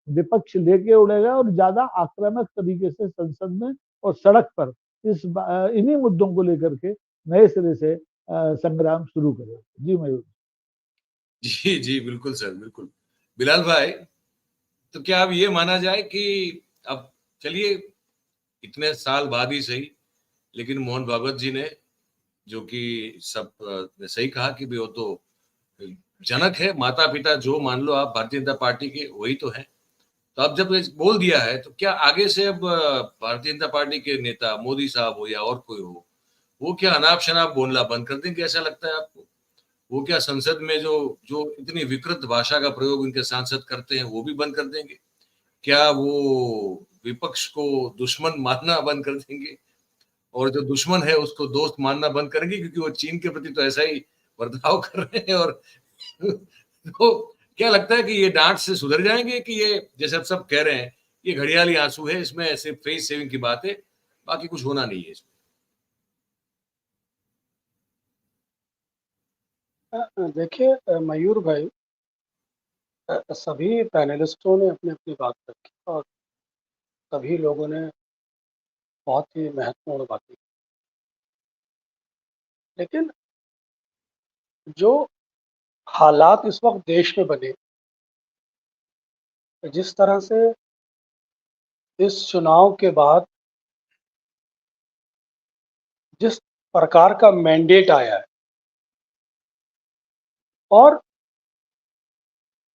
विपक्ष लेके उड़ेगा, और ज्यादा आक्रामक तरीके से संसद में और सड़क पर इन्हीं मुद्दों को लेकर के नए सिरे से संग्राम शुरू करेगा। जी मयूर जी बिल्कुल सर, बिल्कुल। बिलाल भाई, तो क्या अब ये माना जाए कि अब चलिए इतने साल बाद ही सही, लेकिन मोहन भागवत जी ने, जो कि सब ने सही कहा कि वो तो जनक है, माता पिता जो मान लो आप भारतीय जनता पार्टी के, वही तो है। तो अब जब बोल दिया है, तो क्या आगे से अब भारतीय जनता पार्टी के नेता, मोदी साहब हो या और कोई हो, वो क्या अनाप शनाप बोलना बंद कर देंगे? ऐसा लगता है आपको? वो क्या संसद में जो जो इतनी विकृत भाषा का प्रयोग उनके सांसद करते हैं, वो भी बंद कर देंगे? क्या वो विपक्ष को दुश्मन मानना बंद कर देंगे, और जो दुश्मन है उसको दोस्त मानना बंद करेंगे? क्योंकि वो चीन के प्रति तो ऐसा ही बर्ताव कर रहे हैं। और तो क्या लगता है कि ये डांट से सुधर जाएंगे, कि ये जैसे अब सब कह रहे हैं ये घड़ियाली आंसू है, इसमें सिर्फ फेस सेविंग की बात है, बाकी कुछ होना नहीं है इसमें? देखिए मयूर भाई, सभी पैनलिस्टों ने अपनी अपनी बात रखी और सभी लोगों ने बहुत ही महत्वपूर्ण बातें, लेकिन जो हालात इस वक्त देश में बने, जिस तरह से इस चुनाव के बाद जिस प्रकार का मैंडेट आया है, और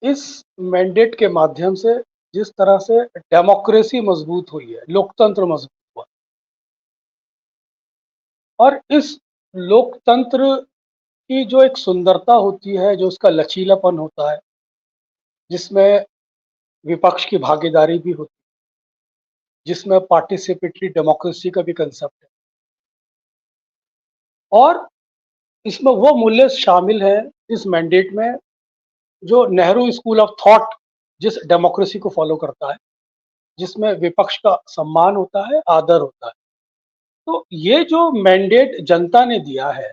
इस मैंडेट के माध्यम से जिस तरह से डेमोक्रेसी मजबूत हुई है, लोकतंत्र मजबूत हुआ, और इस लोकतंत्र की जो एक सुंदरता होती है, जो उसका लचीलापन होता है, जिसमें विपक्ष की भागीदारी भी होती है, जिसमें पार्टिसिपेटरी डेमोक्रेसी का भी कंसेप्ट है, और इसमें वो मूल्य शामिल है इस मैंडेट में जो नेहरू स्कूल ऑफ थॉट जिस डेमोक्रेसी को फॉलो करता है, जिसमें विपक्ष का सम्मान होता है, आदर होता है। तो ये जो मैंडेट जनता ने दिया है,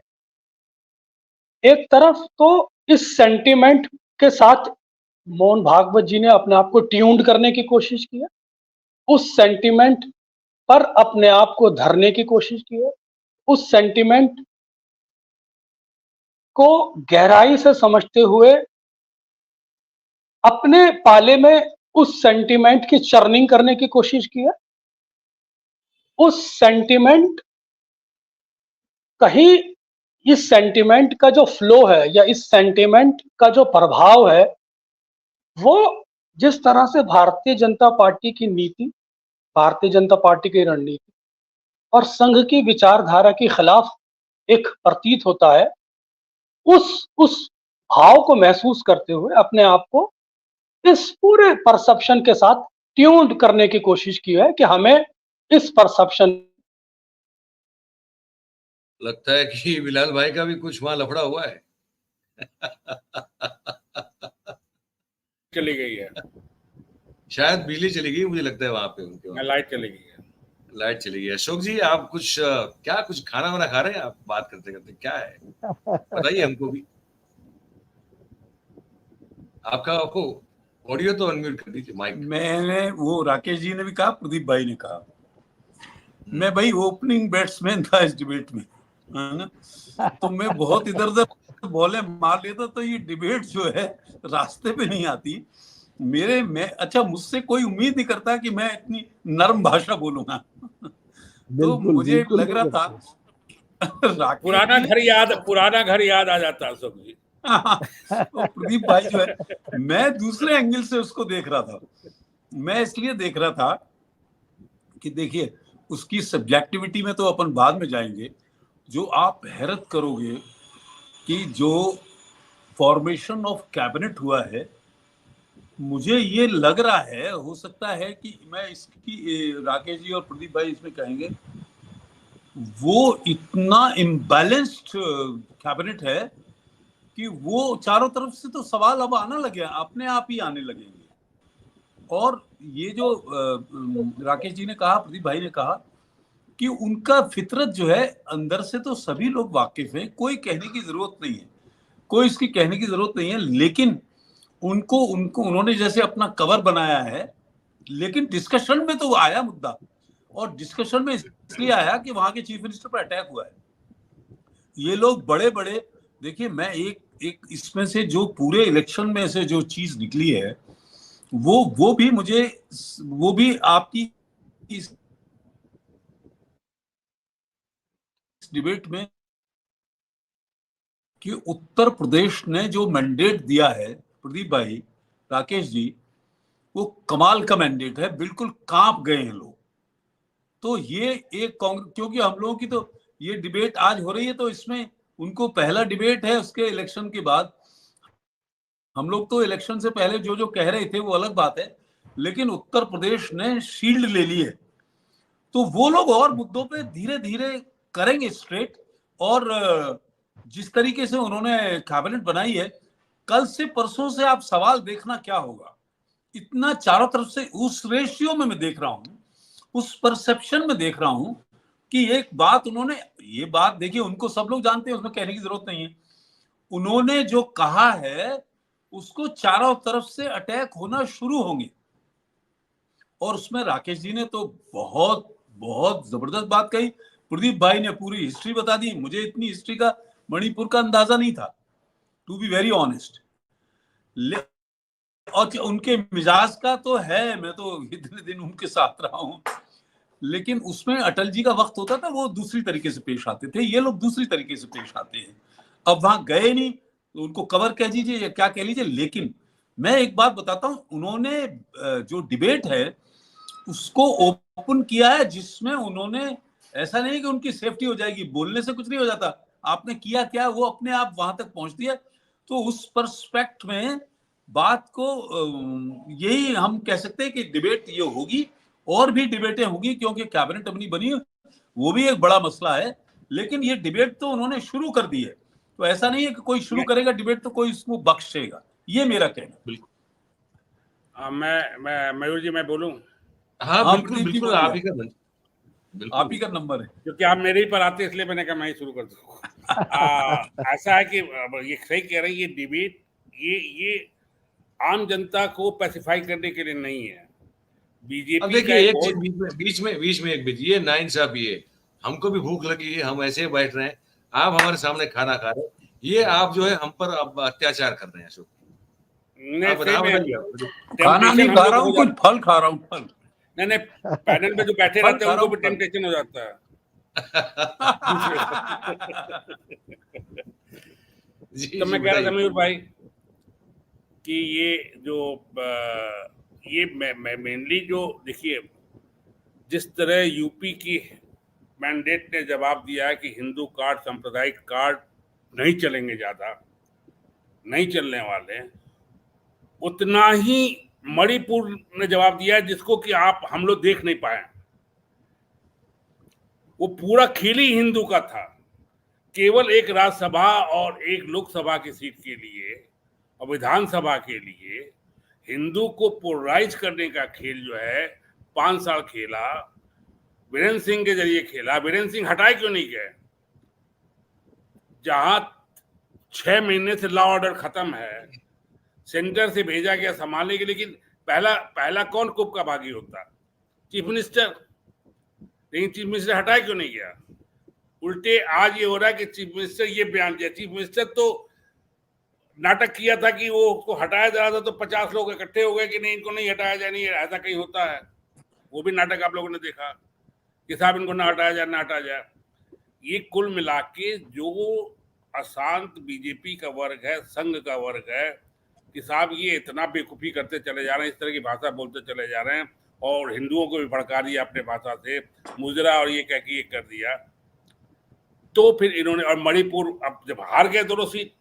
एक तरफ तो इस सेंटिमेंट के साथ मोहन भागवत जी ने अपने आप को ट्यून्ड करने की कोशिश की है, उस सेंटिमेंट पर अपने आप को धरने की कोशिश की है, उस सेंटिमेंट को गहराई से समझते हुए अपने पाले में उस सेंटिमेंट की चर्निंग करने की कोशिश की है। उस सेंटिमेंट कहीं इस सेंटिमेंट का जो फ्लो है या इस सेंटिमेंट का जो प्रभाव है, वो जिस तरह से भारतीय जनता पार्टी की नीति, भारतीय जनता पार्टी की रणनीति और संघ की विचारधारा के खिलाफ एक प्रतीत होता है, उस भाव को महसूस करते हुए अपने आप को इस पूरे परसेप्शन के साथ ट्यून्ड करने की कोशिश की है कि हमें इस परसेप्शन। लगता है कि बिलाल भाई का भी कुछ वहां लफड़ा हुआ है। चली गई है, शायद बिजली चली गई, मुझे लगता है वहां पे उनके वहां लाइट चली गई है। लाइट चली गई। अशोक जी, आप कुछ क्या कुछ खाना वाना खा रहे हैं आप बात करते करते? क्या है, बताइए हमको भी। आपका ऑडियो तो अनम्यूट कर दीजिए, माइक। मैंने वो राकेश जी ने भी कहा, प्रदीप भाई ने कहा, मैं भाई ओपनिंग बैट्समैन था इस डिबेट में, है ना? तो मैं बहुत इधर उधर बॉलें मार लेता, तो ये डिबेट जो है रास्ते पे नहीं आती मैं अच्छा, मुझसे कोई उम्मीद नहीं करता कि मैं इतनी नरम भाषा बोलूंगा। तो मुझे लग रहा था पुराना घर याद आ जाता है अशोक जी। तो प्रदीप भाई जो है, मैं दूसरे एंगल से उसको देख रहा था। मैं इसलिए देख रहा था कि देखिए, उसकी सब्जेक्टिविटी में तो अपन बाद में जाएंगे। जो आप हैरत करोगे कि जो फॉर्मेशन ऑफ कैबिनेट हुआ है, मुझे ये लग रहा है, हो सकता है कि मैं इसकी राकेश जी और प्रदीप भाई इसमें कहेंगे, वो इतना इम्बैलेंस्ड कैबिनेट है कि वो चारों तरफ से तो सवाल अब आना लगे, अपने आप ही आने लगेंगे। और ये जो राकेश जी ने कहा, प्रदीप भाई ने कहा कि उनका फितरत जो है अंदर से तो सभी लोग वाकिफ हैं, कोई कहने की जरूरत नहीं है, कोई इसकी कहने की जरूरत नहीं है। लेकिन उनको उन्होंने जैसे अपना कवर बनाया है, लेकिन डिस्कशन में तो आया मुद्दा, और डिस्कशन में इसलिए आया कि वहां के चीफ मिनिस्टर पर अटैक हुआ है। ये लोग बड़े बड़े, देखिए, मैं एक इसमें से जो पूरे इलेक्शन में से जो चीज निकली है, वो भी आपकी इस डिबेट में कि उत्तर प्रदेश ने जो मैंडेट दिया है, प्रदीप भाई, राकेश जी, वो कमाल का मैंडेट है, बिल्कुल कांप गए हैं लोग। तो ये एक कांग्रेस, क्योंकि हम लोगों की तो ये डिबेट आज हो रही है, तो इसमें उनको पहला डिबेट है उसके इलेक्शन के बाद। हम लोग तो इलेक्शन से पहले जो जो कह रहे थे वो अलग बात है, लेकिन उत्तर प्रदेश ने शील्ड ले ली है, तो वो लोग और मुद्दों पे धीरे धीरे करेंगे स्ट्रेट। और जिस तरीके से उन्होंने कैबिनेट बनाई है, कल से परसों से आप सवाल देखना क्या होगा, इतना चारों तरफ से उस रेशियो में मैं देख रहा हूं, उस परसेप्शन में देख रहा हूं कि एक बात उन्होंने, ये बात देखिए, उनको सब लोग जानते हैं, उसमें कहने की जरूरत नहीं है। उन्होंने जो कहा है उसको चारों तरफ से अटैक होना शुरू होंगे। और उसमें राकेश जी ने तो बहुत बहुत जबरदस्त बात कही, प्रदीप भाई ने पूरी हिस्ट्री बता दी। मुझे इतनी हिस्ट्री का मणिपुर का अंदाजा नहीं था, टू बी वेरी ऑनेस्ट। और उनके मिजाज का तो है, मैं तो इतने दिन उनके साथ रहा हूं, लेकिन उसमें अटल जी का वक्त होता था, वो दूसरी तरीके से पेश आते थे, ये लोग दूसरी तरीके से पेश आते हैं। अब वहां गए नहीं तो उनको कवर कह दीजिए या क्या कह लीजिए, लेकिन मैं एक बात बताता हूं, उन्होंने जो डिबेट है उसको ओपन किया है, जिसमें उन्होंने, ऐसा नहीं कि उनकी सेफ्टी हो जाएगी, बोलने से कुछ नहीं हो जाता, आपने किया क्या, वो अपने आप वहां तक पहुंचती है। तो उस परस्पेक्ट में बात को यही हम कह सकते हैं कि डिबेट ये होगी, और भी डिबेटें होगी, क्योंकि कैबिनेट अपनी बनी, वो भी एक बड़ा मसला है। लेकिन ये डिबेट तो उन्होंने शुरू कर दी है, तो ऐसा नहीं है कि कोई शुरू करेगा डिबेट तो कोई इसको बख्शेगा, ये मेरा कहना। बिल्कुल। मैं मयूर जी, मैं बोलूं? हाँ बिल्कुल बिल्कुल, आप ही का आप ही का नंबर है। क्योंकि आप मेरे ही पर आते इसलिए मैंने कहा मैं ही शुरू कर दूं। ऐसा है कि ये सही कह रहे हैं, ये डिबेट ये आम जनता को पैसिफाई करने के लिए नहीं है। अब बीजेपी का देखिए एक एक चीज बहुत बीच में एक बीच ये नाइंसाफी है। हमको भी भूख लगी है, हम ऐसे ही बैठ रहे हैं, आप हमारे सामने खाना खा रहे हैं, ये आप जो है हम पर अब अत्याचार कर रहे हैं अशोक। नहीं, आप सही में बताइए। खाना नहीं टेम्पटेशन हम खा लोग रहा को हूँ, हो कुछ जाता फल खा रहा हूँ, फल। है। नहीं, पैनल पे जो बैठे फल रहते हैं खा रहा उनको भी हूँ, फल। टेम्पटेशन हो जाता है। जी तो जी मैं कह रहा था बताइए। मयूर भाई कि ये जो ये मेनली जो देखिए, जिस तरह यूपी की मैंडेट ने जवाब दिया है कि हिंदू कार्ड, सांप्रदायिक कार्ड नहीं चलेंगे, ज्यादा नहीं चलने वाले, उतना ही मणिपुर ने जवाब दिया है जिसको कि आप हम लोग देख नहीं पाए। वो पूरा खेल ही हिंदू का था। केवल एक राज्यसभा और एक लोकसभा की सीट के लिए और विधानसभा के लिए हिंदू को पोलराइज करने का खेल जो है 5 साल खेला, वीरेंद्र सिंह के जरिए खेला। वीरेंद्र सिंह हटाए क्यों नहीं गए? जहां 6 महीने से लॉ ऑर्डर खत्म है, सेंटर से भेजा गया संभालने के, लेकिन पहला कौन कुप का भागी होता? Chief minister. लेकिन चीफ मिनिस्टर हटाया क्यों नहीं गया? उल्टे आज ये हो रहा है कि चीफ मिनिस्टर ये बयान दिया। चीफ मिनिस्टर तो नाटक किया था कि वो उसको हटाया जा रहा था तो 50 लोग इकट्ठे हो गए कि नहीं इनको नहीं हटाया जाए, नहीं ऐसा कहीं होता है। वो भी नाटक आप लोगों ने देखा कि साहब इनको ना हटाया जाए, ना हटाया जाए। ये कुल मिला के जो अशांत बीजेपी का वर्ग है, संघ का वर्ग है, कि साहब ये इतना बेवकूफ़ी करते चले जा रहे हैं, इस तरह की भाषा बोलते चले जा रहे हैं और हिंदुओं को भी भड़का दिया अपने भाषा से, मुजरा और ये कह के ये कर दिया। तो फिर इन्होंने, और मणिपुर अब जब हार गए दोनों सीट,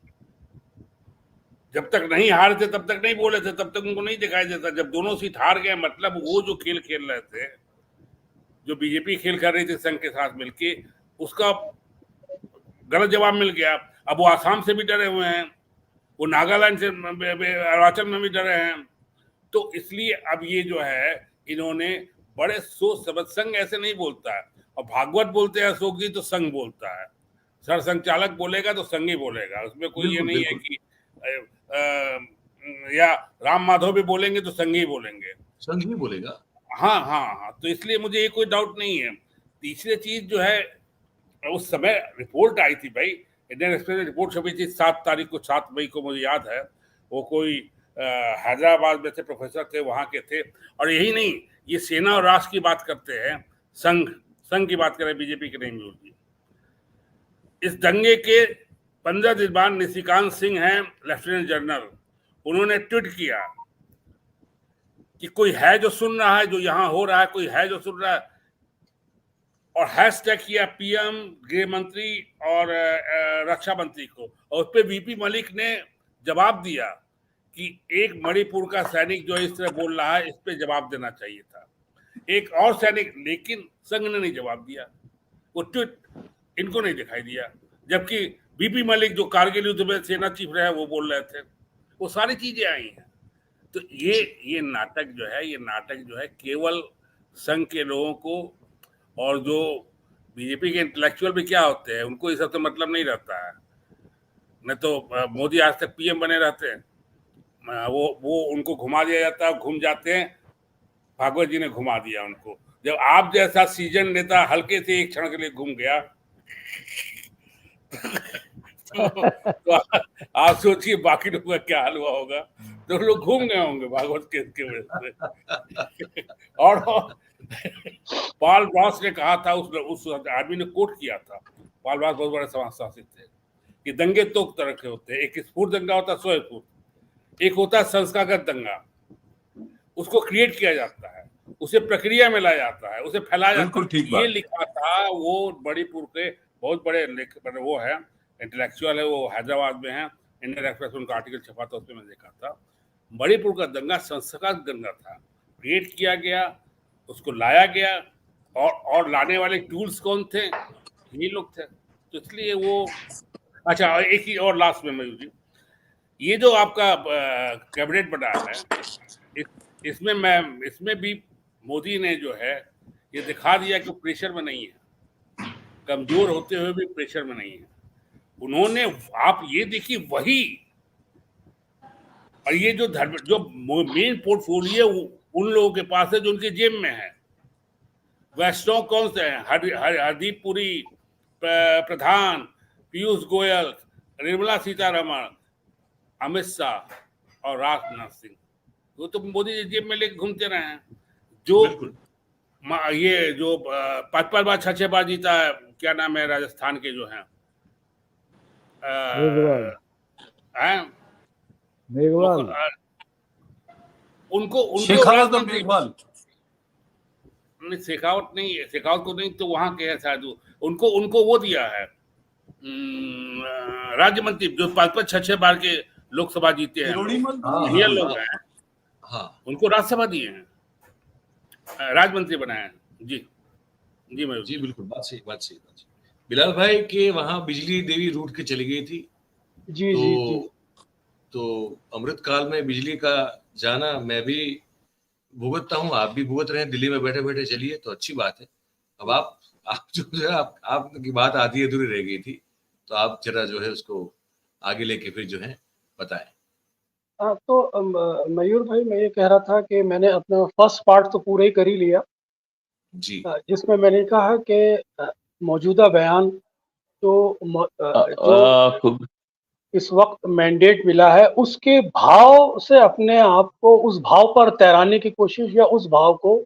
जब तक नहीं हारे थे तब तक नहीं बोले थे, तब तक उनको नहीं दिखाई देता। जब दोनों सीट हार गए, मतलब वो जो खेल खेल रहे थे, जो बीजेपी खेल कर रही थी संघ के साथ मिलके, उसका गलत जवाब मिल गया। अब वो आसाम से भी डरे हुए हैं, वो नागालैंड से, अरुणाचल में भी डरे हैं। तो इसलिए अब ये जो है इन्होंने बड़े सोच समझ, संघ ऐसे नहीं बोलता है। और भागवत बोलते हैं अशोक जी तो संघ बोलता है, सरसंघ चालक बोलेगा तो संघ ही बोलेगा, उसमें कोई ये नहीं है कि या राम माधव भी बोलेंगे तो संघ ही बोलेंगे, संघ ही बोलेगा। हाँ हाँ हाँ। तो इसलिए मुझे ये कोई डाउट नहीं है। तीसरी चीज जो है, उस समय रिपोर्ट आई थी भाई, इंडियन एक्सप्रेस में रिपोर्ट छपी थी 7 तारीख को, 7 मई को मुझे याद है। वो कोई हैदराबाद में थे, प्रोफेसर थे, वहाँ के थे। और यही नहीं, ये सेना और राष्ट्र की बात करते हैं, संघ की बात करें, बीजेपी के नहीं मिलती। इस दंगे के 15 दिन बाद निशिकांत सिंह हैं लेफ्टिनेंट जनरल, उन्होंने ट्वीट किया कि कोई है जो सुन रहा है, जो यहाँ हो रहा है, कोई है जो सुन रहा है, और हैशटैग किया पीएम, गृह मंत्री और रक्षा मंत्री को। और उस पर वीपी मलिक ने जवाब दिया कि एक मणिपुर का सैनिक जो इस तरह बोल रहा है, इस पे जवाब देना चाहिए था एक और सैनिक, लेकिन संघ ने नहीं जवाब दिया। वो ट्वीट इनको नहीं दिखाई दिया, जबकि वीपी मलिक जो कारगिल युद्ध में सेना चीफ रहे वो बोल रहे थे। वो सारी चीजें आई हैं। तो ये नाटक जो है केवल संघ के लोगों को, और जो बीजेपी के इंटेलेक्चुअल भी क्या होते हैं, उनको इस सब से मतलब नहीं रहता है। नहीं तो मोदी आज तक पीएम बने रहते हैं, वो उनको घुमा दिया जाता है, घूम जाते हैं। भागवत जी ने घुमा दिया उनको। जब आप जैसा सीजन नेता हल्के से एक क्षण के लिए घूम गया तो आप सोचिए बाकी लोगों का क्या हाल हुआ होगा। तो लोग घूम गए होंगे भागवत के वजह से। और पाल रॉस ने कहा था, उस आदमी ने कोट किया था, पाल रॉस बहुत बड़े समाजशास्त्री थे, कि दंगे दो तरह के होते हैं, एक स्फूर्त दंगा होता है, स्वस्फूर्त, एक होता है संस्थागत दंगा, उसको क्रिएट किया जाता है, उसे प्रक्रिया में लाया जाता है, उसे फैलाया जाता है। ये लिखा था वो मणिपुर के बहुत बड़े वो है, इंटेलेक्चुअल है, वो हैदराबाद में है, इंडियन एक्सप्रेस उनका आर्टिकल छपा था, उसमें मैंने देखा था। मणिपुर का दंगा संस्थागत दंगा था, क्रिएट किया गया, उसको लाया गया, और लाने वाले टूल्स कौन थे? ये लोग थे। तो इसलिए वो, अच्छा एक ही और लास्ट में मयूर जी, ये जो आपका कैबिनेट बना है, इसमें भी मोदी ने जो है ये दिखा दिया कि प्रेशर में नहीं है, कमजोर होते हुए भी प्रेशर में नहीं है उन्होंने। आप ये देखिए वही, और ये जो मेन पोर्टफोलियो उन लोगों के पास है जो उनके जेब में है। वह स्टॉक कौन से हैं? हरदीप पुरी, प्रधान, पीयूष गोयल, निर्मला सीतारमण, अमित शाह और राजनाथ सिंह, वो तो मोदी जी जेब में लेके घूमते रहे हैं। जो ये जो 5 बार 6 बार जीता है, क्या नाम है राजस्थान के जो हैं, मेघवाल, उनको शेखावत नहीं है, शेखावत को नहीं तो वहां के है शायद, उनको वो दिया है राज्य मंत्री, जो 5 6 बार के लोकसभा जीते हैं, सीनियर लोग हैं, उनको राज्यसभा दिए हैं, राज्य मंत्री बनाए हैं। जी जी बिल्कुल, बात सही। बिलाल भाई के वहां बिजली देवी रूठ के चली गई थी। जी तो अमृत काल में बिजली का जाना मैं भी भुगतता हूँ, आप भी भुगत रहे हैं दिल्ली में बैठे बैठे। चलिए, तो अच्छी बात है। अब आप जो है आपकी बात आधी अधूरी रह गई थी, तो आप जरा जो है उसको आगे लेके फिर जो है बताएं। तो मयूर भाई, मैं ये कह रहा था कि मैंने अपना फर्स्ट पार्ट तो पूरा ही कर ही लिया जी, जिसमें मैंने कहा कि मौजूदा बयान जो इस वक्त मैंडेट मिला है उसके भाव से अपने आप को उस भाव पर तैराने की कोशिश, या उस भाव को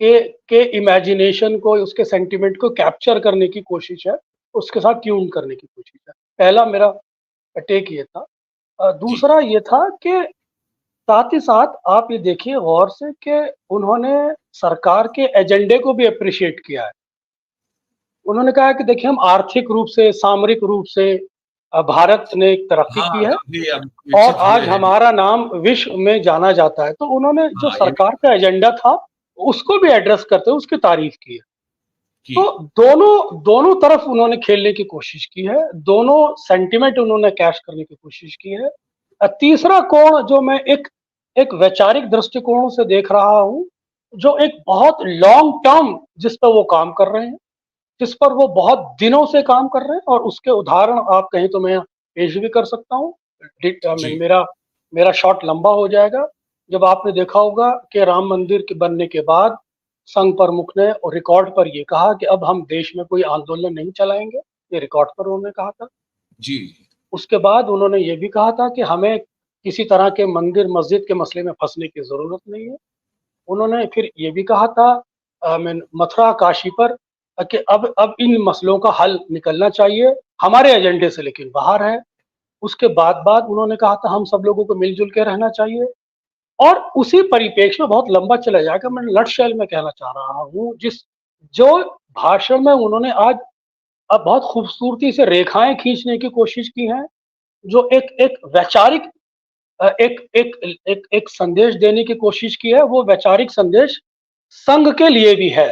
के इमेजिनेशन को, उसके सेंटिमेंट को कैप्चर करने की कोशिश है, उसके साथ ट्यून करने की कोशिश है। पहला मेरा टेक ये था। दूसरा ये था कि साथ ही साथ आप ये देखिए गौर से कि उन्होंने सरकार के एजेंडे को भी अप्रिशिएट किया है। उन्होंने कहा कि देखिए, हम आर्थिक रूप से, सामरिक रूप से भारत ने एक तरक्की की है और आज हमारा नाम विश्व में जाना जाता है। तो उन्होंने जो सरकार का एजेंडा था उसको भी एड्रेस करते हुए उसकी तारीफ की है। तो दोनों तरफ उन्होंने खेलने की कोशिश की है, दोनों सेंटिमेंट उन्होंने कैश करने की कोशिश की है। तीसरा कोण जो मैं एक वैचारिक दृष्टिकोण से देख रहा हूं, जो एक बहुत लॉन्ग टर्म जिस पर वो काम कर रहे हैं, जिस पर वो बहुत दिनों से काम कर रहे हैं, और उसके उदाहरण आप कहें तो मैं पेश भी कर सकता हूँ। मेरा शॉट लंबा हो जाएगा। जब आपने देखा होगा कि राम मंदिर के बनने के बाद संघ प्रमुख ने और रिकॉर्ड पर ये कहा कि अब हम देश में कोई आंदोलन नहीं चलाएंगे, ये रिकॉर्ड पर उन्होंने कहा था। जी। उसके बाद उन्होंने ये भी कहा था कि हमें किसी तरह के मंदिर मस्जिद के मसले में फंसने की जरूरत नहीं है। उन्होंने फिर ये भी कहा था मथुरा काशी पर कि अब इन मसलों का हल निकलना चाहिए, हमारे एजेंडे से लेकिन बाहर है। उसके बाद उन्होंने कहा था हम सब लोगों को मिलजुल के रहना चाहिए। और उसी परिप्रेक्ष्य में बहुत लंबा चला जाएगा, मैं नटशेल में कहना चाह रहा हूँ, जो भाषण में उन्होंने आज अब बहुत खूबसूरती से रेखाएं खींचने की कोशिश की हैं, जो एक वैचारिक एक संदेश देने की कोशिश की है। वो वैचारिक संदेश संघ के लिए भी है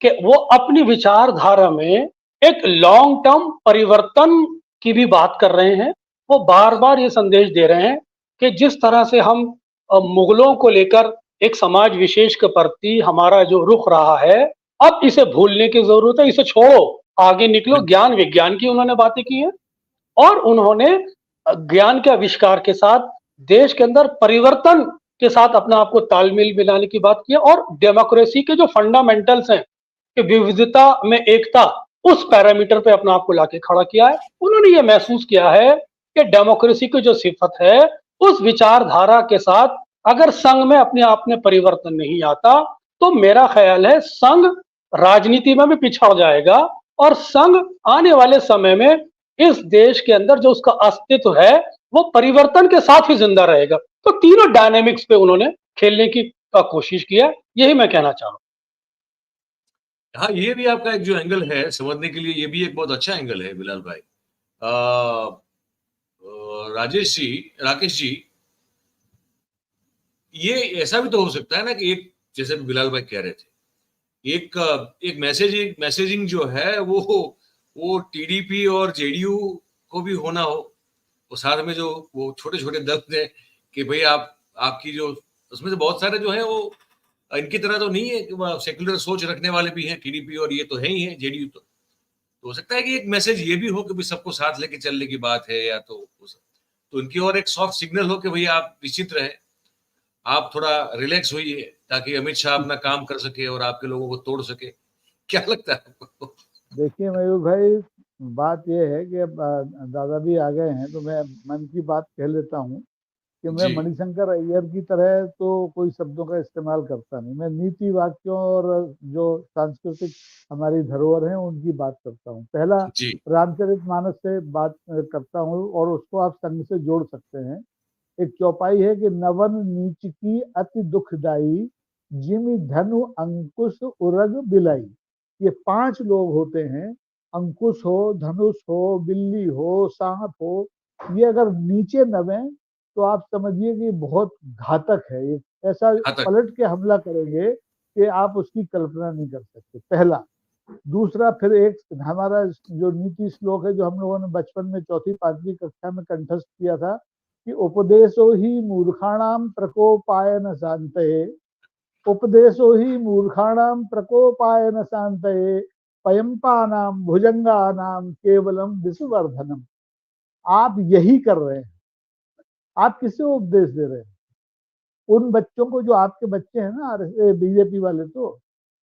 कि वो अपनी विचारधारा में एक लॉन्ग टर्म परिवर्तन की भी बात कर रहे हैं। वो बार बार ये संदेश दे रहे हैं कि जिस तरह से हम मुगलों को लेकर एक समाज विशेष के प्रति हमारा जो रुख रहा है, अब इसे भूलने की जरूरत है, इसे छोड़ो, आगे निकलो। ज्ञान विज्ञान की उन्होंने बातें की हैं, और उन्होंने ज्ञान के आविष्कार के साथ देश के अंदर परिवर्तन के साथ अपने आप को तालमेल मिलाने की बात की है, और डेमोक्रेसी के जो फंडामेंटल्स हैं कि विविधता में एकता, उस पैरामीटर पे अपने आप को लाके खड़ा किया है। उन्होंने ये महसूस किया है कि डेमोक्रेसी की जो सिफत है, उस विचारधारा के साथ अगर संघ में अपने आप में परिवर्तन नहीं आता, तो मेरा ख्याल है संघ राजनीति में भी पिछड़ जाएगा, और संघ आने वाले समय में इस देश के अंदर जो उसका अस्तित्व है वो परिवर्तन के साथ ही जिंदा रहेगा। तो तीनों डायनेमिक्स पे उन्होंने खेलने की कोशिश किया, यही मैं कहना चाह रहा हूँ। हाँ, ये भी आपका एक जो एंगल है समझने के लिए, ये भी एक बहुत अच्छा एंगल है बिलाल भाई। राकेश जी, ये ऐसा भी तो हो सकता है ना कि एक, जैसे बिलाल भाई कह रहे थे, एक मैसेजिंग जो है वो टीडीपी और जेडीयू को भी होना हो, और साथ में जो वो छोटे छोटे दल हैं कि भाई आपकी जो उसमें से बहुत सारे जो है वो इनकी तरह तो नहीं है कि सेकुलर सोच रखने वाले भी हैं, टीडीपी और ये तो है ही है, जेडीयू तो हो सकता है कि एक मैसेज ये भी हो कि भाई सबको साथ लेके चलने की बात है, या तो उनकी और एक सॉफ्ट सिग्नल हो कि भैया आप निश्चित रहे, आप थोड़ा रिलैक्स होइए, ताकि अमित शाह अपना काम कर सके और आपके लोगों को तोड़ सके। क्या लगता है आपको? देखिए मयूर भाई, बात यह है कि अब दादा भी आ गए हैं तो मैं मन की बात कह लेता हूँ कि मैं जी मणिशंकर अय्यर की तरह तो कोई शब्दों का इस्तेमाल करता नहीं। मैं नीति वाक्यों और जो सांस्कृतिक हमारी धरोहर है उनकी बात करता हूँ। पहला, जी रामचरितमानस से बात करता हूँ और उसको आप संग से जोड़ सकते हैं। एक चौपाई है कि नवन नीच की अति दुखदाई, जिमि धनु अंकुश उरग बिलाई। ये 5 लोग होते हैं, अंकुश हो, धनुष हो, बिल्ली हो, सांप हो। ये अगर नीचे नवे तो आप समझिए कि बहुत घातक है। ये ऐसा घातक। पलट के हमला करेंगे कि आप उसकी कल्पना नहीं कर सकते, पहला। दूसरा, फिर एक हमारा जो नीति श्लोक है जो हम लोगों ने बचपन में 4ठी-5वीं कक्षा में कंठस्थ किया था कि उपदेशो ही मूर्खाणाम प्रकोपाय न शांतये, उपदेशो ही मूर्खाणाम प्रकोपाय न शांतये, पयंपानाम भुजंगानाम केवलम विषवर्धनम। आप यही कर रहे हैं। आप किसे उपदेश दे रहे हैं? उन बच्चों को जो आपके बच्चे हैं ना, बीजेपी वाले, तो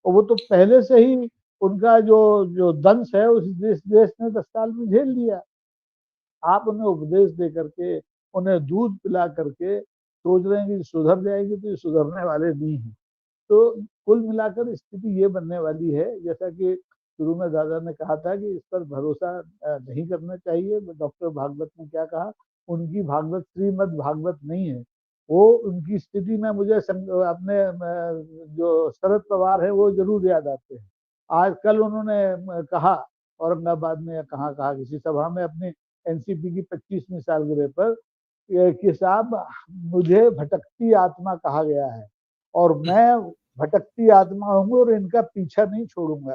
वो तो पहले से ही उनका जो जो दंश है उस देश ने 10 साल में झेल लिया। आप उन्हें उपदेश दे करके, उन्हें दूध पिला करके सोच रहे हैं कि सुधर जाएंगे, तो ये सुधरने वाले नहीं हैं। तो कुल मिलाकर स्थिति ये बनने वाली है, जैसा कि शुरू में दादा ने कहा था कि इस पर भरोसा नहीं करना चाहिए। डॉक्टर भागवत ने क्या कहा, उनकी भागवत श्रीमद् भागवत नहीं है। वो उनकी स्थिति में मुझे अपने जो शरद पवार है वो जरूर याद आते हैं। आज कल उन्होंने कहा औरंगाबाद में, या कहाँ कहा, किसी सभा में अपनी एनसीपी की 25वीं सालगिरह पर कि साहब मुझे भटकती आत्मा कहा गया है और मैं भटकती आत्मा हूँ और इनका पीछा नहीं छोड़ूंगा।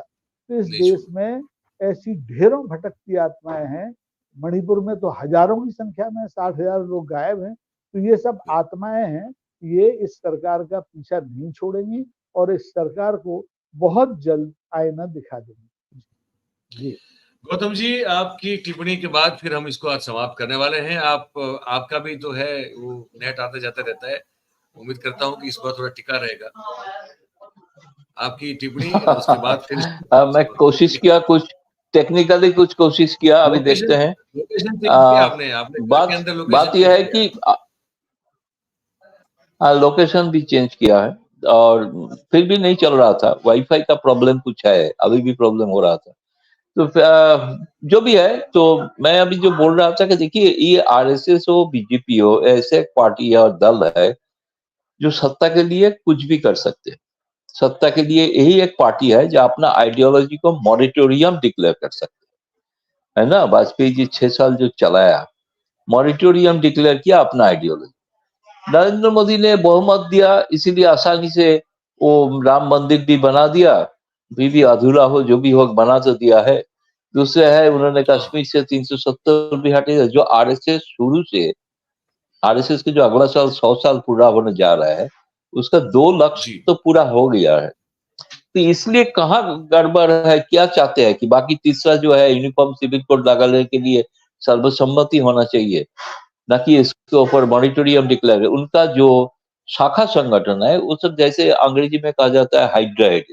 तो इस देश में ऐसी ढेरों भटकती आत्माएं हैं। मणिपुर में तो हजारों की संख्या में 60,000 लोग गायब हैं। तो ये सब आत्माएं हैं, ये इस सरकार का पीछा नहीं छोड़ेंगी और इस सरकार को बहुत जल्द आईना दिखा देंगी। जी गौतम जी, आपकी टिप्पणी के बाद फिर हम इसको आज समाप्त करने वाले हैं। आपका भी तो है वो नेट आता जाता रहता है, उम्मीद करता हूँ कि इस बार थोड़ा टिका रहेगा आपकी टिप्पणी, और उसके बाद फिर मैं कोशिश किया, कुछ टेक्निकली कुछ कोशिश किया, अभी देखते हैं। लोकेशन चेंज किया आपने घर के अंदर लोकेशन बात यह है कि लोकेशन भी चेंज किया है और फिर भी नहीं चल रहा था। वाईफाई का प्रॉब्लम कुछ है, अभी भी प्रॉब्लम हो रहा था। तो जो भी है, तो मैं अभी जो बोल रहा था कि देखिए, ये आरएसएस हो, बीजेपी हो, ऐसे पार्टी और दल है जो सत्ता के लिए कुछ भी कर सकते हैं। सत्ता के लिए यही एक पार्टी है जो अपना आइडियोलॉजी को मॉरिटोरियम डिक्लेयर कर सकते है ना। वाजपेयी जी 6 साल जो चलाया, मॉरिटोरियम डिक्लेयर किया अपना आइडियोलॉजी। नरेंद्र मोदी ने बहुमत दिया, इसीलिए आसानी से वो राम मंदिर भी बना दिया, भी अधूरा हो जो भी हो बना तो दिया है। दूसरे है, उन्होंने कश्मीर से 370 भी हटे दिया। जो आरएसएस शुरू से, आरएसएस के जो अगला साल 100 साल पूरा होने जा रहा है, उसका 2 लक्ष्य तो पूरा हो गया है। तो इसलिए कहाँ गड़बड़ है, क्या चाहते हैं कि बाकी तीसरा जो है यूनिफॉर्म सिविल कोड लगाने के लिए सर्वसम्मति होना चाहिए, ना कि इसके ऊपर मॉनिटोरियम डिक्लेयर है। उनका जो शाखा संगठन है, उस जैसे अंग्रेजी में कहा जाता है हाइड्राइड,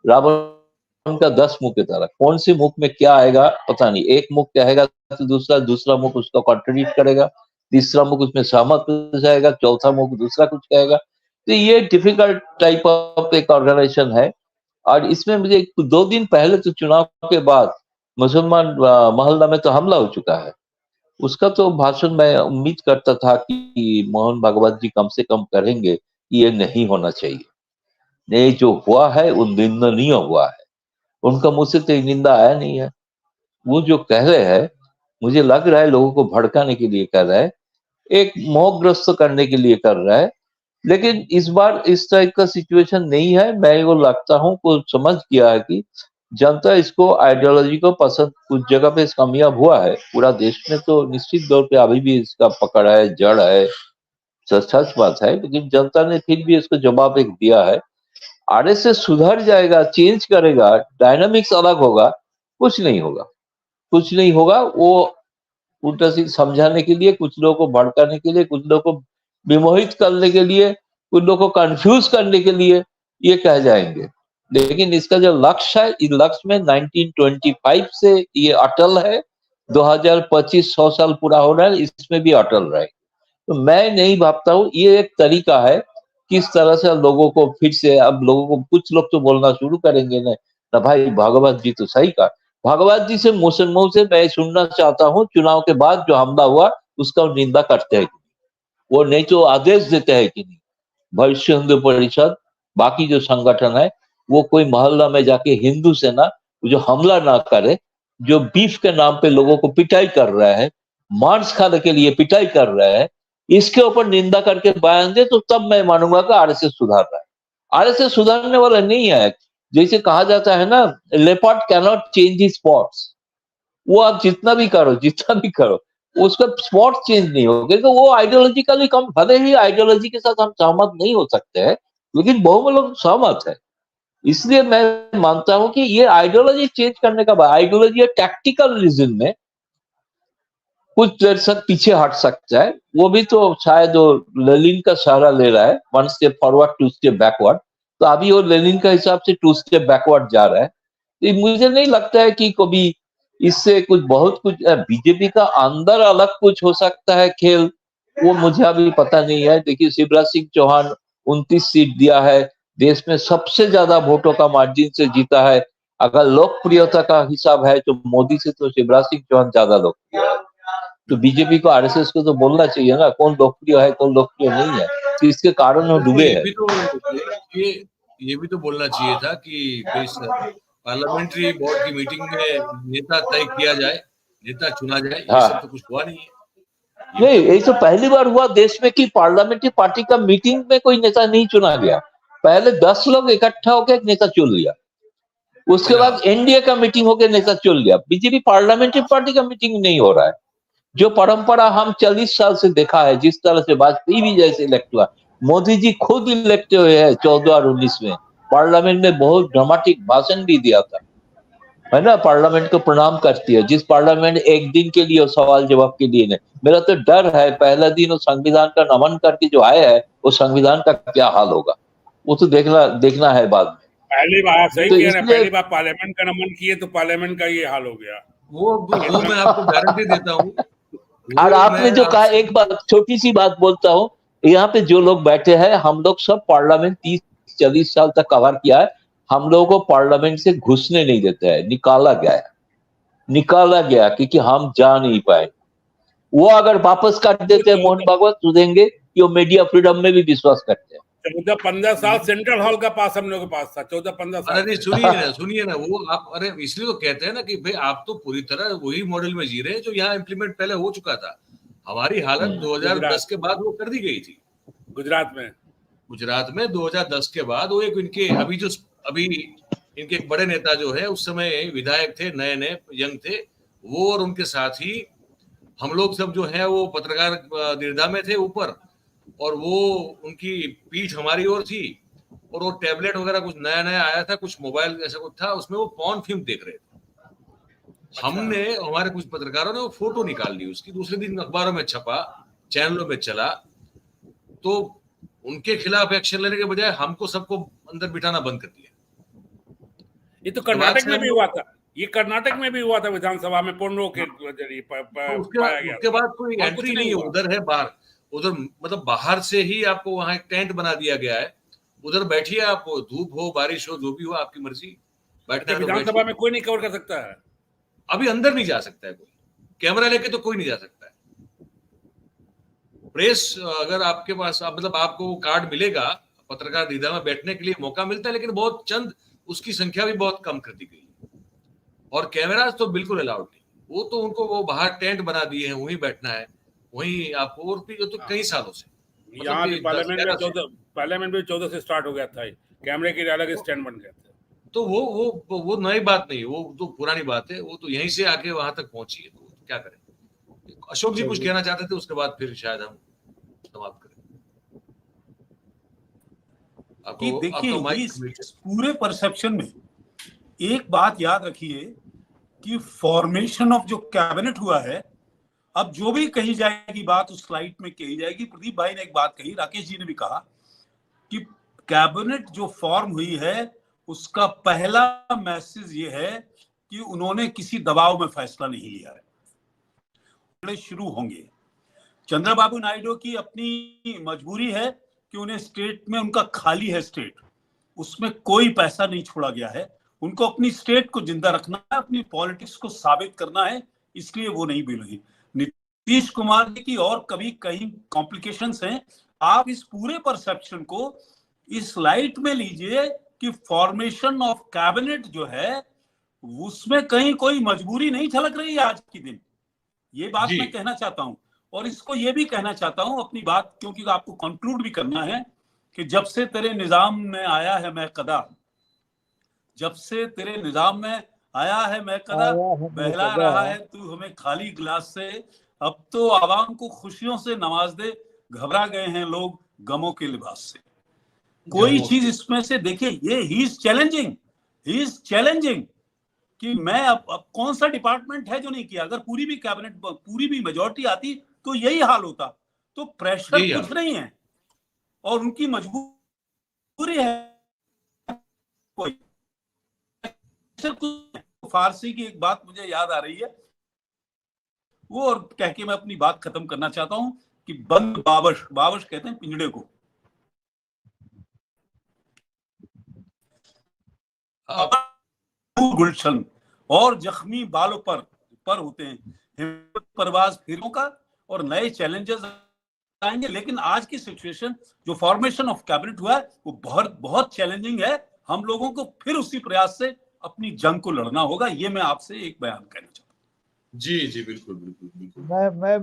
रावण का 10 मुख की तरह। कौन से मुख में क्या आएगा पता नहीं। एक मुख कहेगा तो दूसरा मुख उसका कॉन्ट्रडिक्ट करेगा, तीसरा मुख उसमें सहमत हो जाएगा, चौथा मुख दूसरा कुछ कहेगा। तो ये डिफिकल्ट टाइप ऑफ एक ऑर्गेनाइजेशन है। और इसमें मुझे 2 दिन पहले तो चुनाव के बाद मुसलमान मोहल्ला में तो हमला हो चुका है। उसका तो भाषण मैं उम्मीद करता था कि मोहन भागवत जी कम से कम करेंगे, ये नहीं होना चाहिए। ये जो हुआ है वो निंदनीय हुआ है। उनका मुझ से तो निंदा आया नहीं है। वो जो कह रहे हैं, मुझे लग रहा है लोगों को भड़काने के लिए कर रहा है, एक मोहग्रस्त करने के लिए कर रहा है। लेकिन इस बार इस टाइप का सिचुएशन नहीं है। मैं वो लगता हूँ को समझ गया है कि जनता इसको आइडियोलॉजी को पसंद, कुछ जगह पे कामयाब हुआ है। पूरा देश में तो निश्चित तौर पे अभी भी इसका पकड़ है, जड़ है। सच बात है, लेकिन जनता ने फिर भी इसको जवाब एक दिया है। आरएसएस सुधर जाएगा, चेंज करेगा, डायनामिक्स अलग होगा, कुछ नहीं होगा, कुछ नहीं होगा। वो उल्टा सीधा समझाने के लिए, कुछ लोगों को भड़काने के लिए, कुछ लोगों को विमोहित करने के लिए, कुछ लोगों को कंफ्यूज करने के लिए ये कह जाएंगे। लेकिन इसका जो लक्ष्य है, इस लक्ष्य में 1925 से ये अटल है, 2025 100 साल पूरा हो रहा है, इसमें भी अटल रहे। तो मैं नहीं भाबता हूँ, ये एक तरीका है किस तरह से लोगों को फिर से, अब लोगों को कुछ लोग तो बोलना शुरू करेंगे ना भाई भागवत जी तो सही कहा। भागवत जी से मुंह से मैं सुनना चाहता हूँ, चुनाव के बाद जो हमला हुआ उसका वो निंदा करते हैं, वो नहीं तो आदेश देते हैं कि नहीं। भविष्य हिंदू परिषद, बाकी जो संगठन है, वो कोई मोहल्ला में जाके हिंदू सेना जो हमला ना करे, जो बीफ के नाम पे लोगों को पिटाई कर रहा है, मांस खाने के लिए पिटाई कर रहा है, इसके ऊपर निंदा करके बयान दे, तो तब मैं मानूंगा कि आरएसएस सुधार रहा है। आरएसएस सुधारने वाला नहीं है। जैसे कहा जाता है ना, leopard cannot change his spots. वो आप जितना भी करो उसका स्पॉट चेंज नहीं होगा, क्योंकि वो आइडियोलॉजिकली कम, भले ही आइडियोलॉजी के साथ हम सहमत नहीं हो सकते हैं, लेकिन बहु लोग सहमत है। इसलिए मैं मानता हूं कि ये आइडियोलॉजी चेंज करने का, आइडियोलॉजी या टैक्टिकल रीजन में कुछ देर तक पीछे हट सकता है। वो भी तो शायद वो लेनिन का सहारा ले रहा है, 1 स्टेप फॉरवर्ड 2 स्टेप बैकवर्ड। तो अभी वो लेनिन का हिसाब से 2 स्टेप बैकवर्ड जा रहा है। तो मुझे नहीं लगता है कि कभी इससे कुछ बहुत कुछ बीजेपी का अंदर अलग कुछ हो सकता है खेल, वो मुझे अभी पता नहीं है। देखिए शिवराज सिंह चौहान 29 सीट दिया है, देश में सबसे ज्यादा वोटों का मार्जिन से जीता है। अगर लोकप्रियता का हिसाब है तो मोदी से तो शिवराज सिंह चौहान ज्यादा लोकप्रिय है। तो बीजेपी को, आरएसएस को तो बोलना चाहिए ना कौन लोकप्रिय है कौन लोकप्रिय नहीं है, तो इसके कारण वो डूबे है। ये ये भी तो बोलना चाहिए था कि पार्लियामेंट्री बोर्ड की मीटिंग में नेता तय किया जाए, नेता चुना जाए। ये सब तो कुछ हुआ नहीं है। नहीं, ये तो पहली बार हुआ देश में कि पार्लियामेंट्री पार्टी का मीटिंग में कोई नेता नहीं चुना गया। पहले 10 लोग इकट्ठा होकर एक नेता चुन लिया, उसके बाद एनडीए का मीटिंग होकर नेता चुन लिया। बीजेपी पार्लियामेंट्री पार्टी का मीटिंग नहीं हो रहा है, जो परंपरा हम 40 साल से देखा है। जिस तरह से वाजपेयी भी जैसे इलेक्ट हुआ, मोदी जी खुद इलेक्ट हुए हैं 14 और 19 में, पार्लियामेंट में बहुत ड्रामेटिक भाषण भी दिया था, है ना। पार्लियामेंट को प्रणाम करती है, जिस पार्लियामेंट एक दिन के लिए सवाल जवाब के लिए नहीं। मेरा तो डर है पहला दिन वो संविधान का नमन करके जो आया है, वो संविधान का क्या हाल होगा, वो तो देखना है बाद में। पहली बार सही तो कह रहे हैं, पहली बार पार्लियामेंट का नमन किए तो पार्लियामेंट का ये हाल हो गया। वो मैं आपको गारंटी देता हूँ। और आपने जो कहा, एक बात छोटी सी बात बोलता हूँ, यहाँ पे जो लोग बैठे हैं, हम लोग सब पार्लियामेंट 30-40 साल तक कवर किया है। हम लोगों को पार्लियामेंट से घुसने नहीं देता है, निकाला गया क्योंकि हम जा नहीं पाए। वो अगर वापस काट देते हैं मोहन भागवत तो देंगे कि वो मीडिया फ्रीडम में भी विश्वास करते हैं। 14-15 साल सेंट्रल हॉल का पास हम लोग के पास था, 14-15 साल। अरे सुनिए ना वो आप, अरे इसलिए तो कहते हैं ना कि भाई आप तो पूरी तरह वही मॉडल में जी रहे हैं जो यहाँ इम्प्लीमेंट पहले हो चुका था। हमारी हालत 2010 के बाद वो कर दी गई थी गुजरात में 2010 के बाद। वो एक इनके अभी इनके एक बड़े नेता जो है, उस समय विधायक थे, नए यंग थे वो, और उनके साथ ही हम लोग सब जो है वो पत्रकार निर्धा में थे ऊपर, और वो उनकी पीठ हमारी ओर थी, और वो टैबलेट वगैरह कुछ नया आया था, कुछ मोबाइल ऐसा कुछ था, उसमें वो पॉर्न फिल्म देख रहे थे। हमने, हमारे कुछ पत्रकारों ने वो फोटो निकाल ली उसकी, दूसरे दिन अखबारों में छपा, चैनलों में चला, तो उनके खिलाफ एक्शन लेने के बजाय हमको सबको अंदर बिठाना बंद कर दिया। ये तो कर्नाटक में भी हुआ था, ये कर्नाटक में भी हुआ था, विधानसभा में पोर्नो के जरिए पाया गया। उसके बाद कोई एंट्री नहीं है, उधर है बाहर, उधर मतलब बाहर से ही आपको वहां एक टेंट बना दिया गया है, उधर बैठिए आप, धूप हो बारिश हो जो भी हो आपकी मर्जी, बैठना है। विधानसभा में कोई नहीं कवर कर सकता है, अभी अंदर नहीं जा सकता है कोई, कैमरा लेके तो कोई नहीं जा सकता है। प्रेस अगर आपके पास, मतलब आपको कार्ड मिलेगा, पत्रकार दीदा में बैठने के लिए मौका मिलता है, लेकिन बहुत चंद, उसकी संख्या भी बहुत कम कर दी गई, और कैमरास तो बिल्कुल अलाउड नहीं। वो तो उनको वो बाहर टेंट बना दिए हैं, वहीं बैठना है, वहीं आपको, और भी तो कई सालों से यहाँ भी पार्लियामेंट में 14 से स्टार्ट हो गया था, कैमरे के अलग स्टैंड बन गए थे। तो वो नई बात नहीं, वो तो पुरानी बात है, वो तो यहीं से आके वहां तक पहुंची है, तो क्या करें। अशोक जी कुछ कहना चाहते थे, उसके बाद फिर शायद हम समाप्त करें। कि देखिए आपका माइक इस पूरे परसेप्शन में एक बात याद रखिए कि फॉर्मेशन ऑफ जो कैबिनेट हुआ है, अब जो भी कही जाएगी बात उस स्लाइड में कही जाएगी। प्रदीप भाई ने एक बात कही, राकेश जी ने भी कहा कि कैबिनेट जो फॉर्म हुई है उसका पहला मैसेज ये है कि उन्होंने किसी दबाव में फैसला नहीं लिया है। शुरू होंगे, चंद्रबाबू नायडू की अपनी मजबूरी है कि उन्हें स्टेट में, उनका खाली है स्टेट, उसमें कोई पैसा नहीं छोड़ा गया है। उनको अपनी स्टेट को जिंदा रखना है, अपनी पॉलिटिक्स को साबित करना है, इसलिए वो नहीं बोलेंगे। नीतीश कुमार जी की और कभी कहीं कॉम्प्लिकेशंस हैं। आप इस पूरे परसेप्शन को इस लाइट में लीजिए कि फॉर्मेशन ऑफ कैबिनेट जो है उसमें कहीं कोई मजबूरी नहीं झलक रही है आज के दिन। ये बात मैं कहना चाहता हूं, और इसको ये भी कहना चाहता हूं अपनी बात, क्योंकि आपको कंक्लूड भी करना है कि जब से तेरे निजाम में आया है मैं कदा, जब से तेरे निजाम में आया है मैं कदा, बहला रहा है तू हमें खाली गिलास से, अब तो आवाम को खुशियों से नवाज दे, घबरा गए हैं लोग गमों के लिबास से। कोई चीज इसमें से देखिए, ये ही इज चैलेंजिंग कि मैं अब कौन सा डिपार्टमेंट है जो नहीं किया। अगर पूरी भी कैबिनेट, पूरी भी मेजॉरिटी आती तो यही हाल होता। तो प्रेशर कुछ नहीं है और उनकी मजबूरी है कोई। फारसी की एक बात मुझे याद आ रही है, वो और कह के मैं अपनी बात खत्म करना चाहता हूं कि बंद बावश, बावश कहते हैं पिंजड़े को, गुलशन और जख्मी बालों पर होते हैं। हिम्मत परवाज फिरों का और नए चैलेंजेस आएंगे, लेकिन आज की सिचुएशन जो फॉर्मेशन ऑफ कैबिनेट हुआ है वो बहुत बहुत चैलेंजिंग है। हम लोगों को फिर उसी प्रयास से अपनी जंग को लड़ना होगा। ये मैं आपसे एक बयान कहना चाहता हूँ। जी बिल्कुल बिल्कुल बिल्कुल। मैं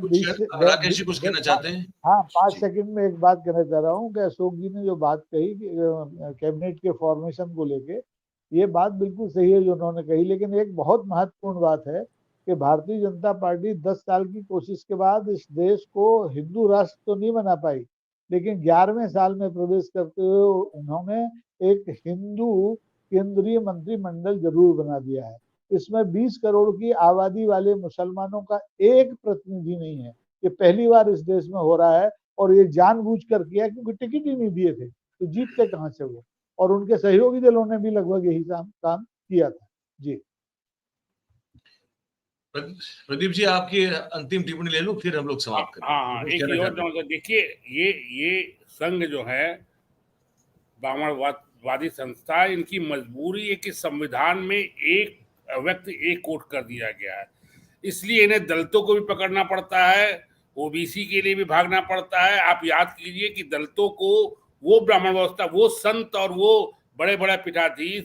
राकेश जी कुछ कहना चाहते हैं? हाँ, 5 सेकंड में एक बात कहना चाह रहा हूँ कि अशोक जी ने जो बात कही कि कैबिनेट के फॉर्मेशन को लेके, ये बात बिल्कुल सही है जो उन्होंने कही, लेकिन एक बहुत महत्वपूर्ण बात है कि भारतीय जनता पार्टी 10 साल की कोशिश के बाद इस देश को हिंदू राष्ट्र तो नहीं बना पाई, लेकिन 11वें साल में प्रवेश करते हुए उन्होंने एक हिंदू केंद्रीय मंत्रिमंडल जरूर बना दिया है। इसमें 20 करोड़ की आबादी वाले मुसलमानों का एक प्रतिनिधि नहीं है। ये पहली बार इस देश में हो रहा है, और ये जानबूझकर किया क्योंकि टिकट ही नहीं दिए थे, तो जीतते कहां से वो। और उनके सहयोगी दलों ने भी लगभग यही काम किया था। जी प्रदीप जी, आपकी अंतिम टिप्पणी ले लो, फिर हम लोग समाप्त करें। हाँ, एक और देखिए, ये संघ जो है ब्राह्मणवादी संस्था, इनकी मजबूरी है कि संविधान में एक व्यक्ति एक कोट कर दिया गया है, इसलिए इन्हें दलितों को भी पकड़ना पड़ता है, ओबीसी के लिए भी भागना पड़ता है। आप याद कीजिए कि दलितों को वो ब्राह्मण व्यवस्था, वो संत और वो बड़े बड़े पीठाधीश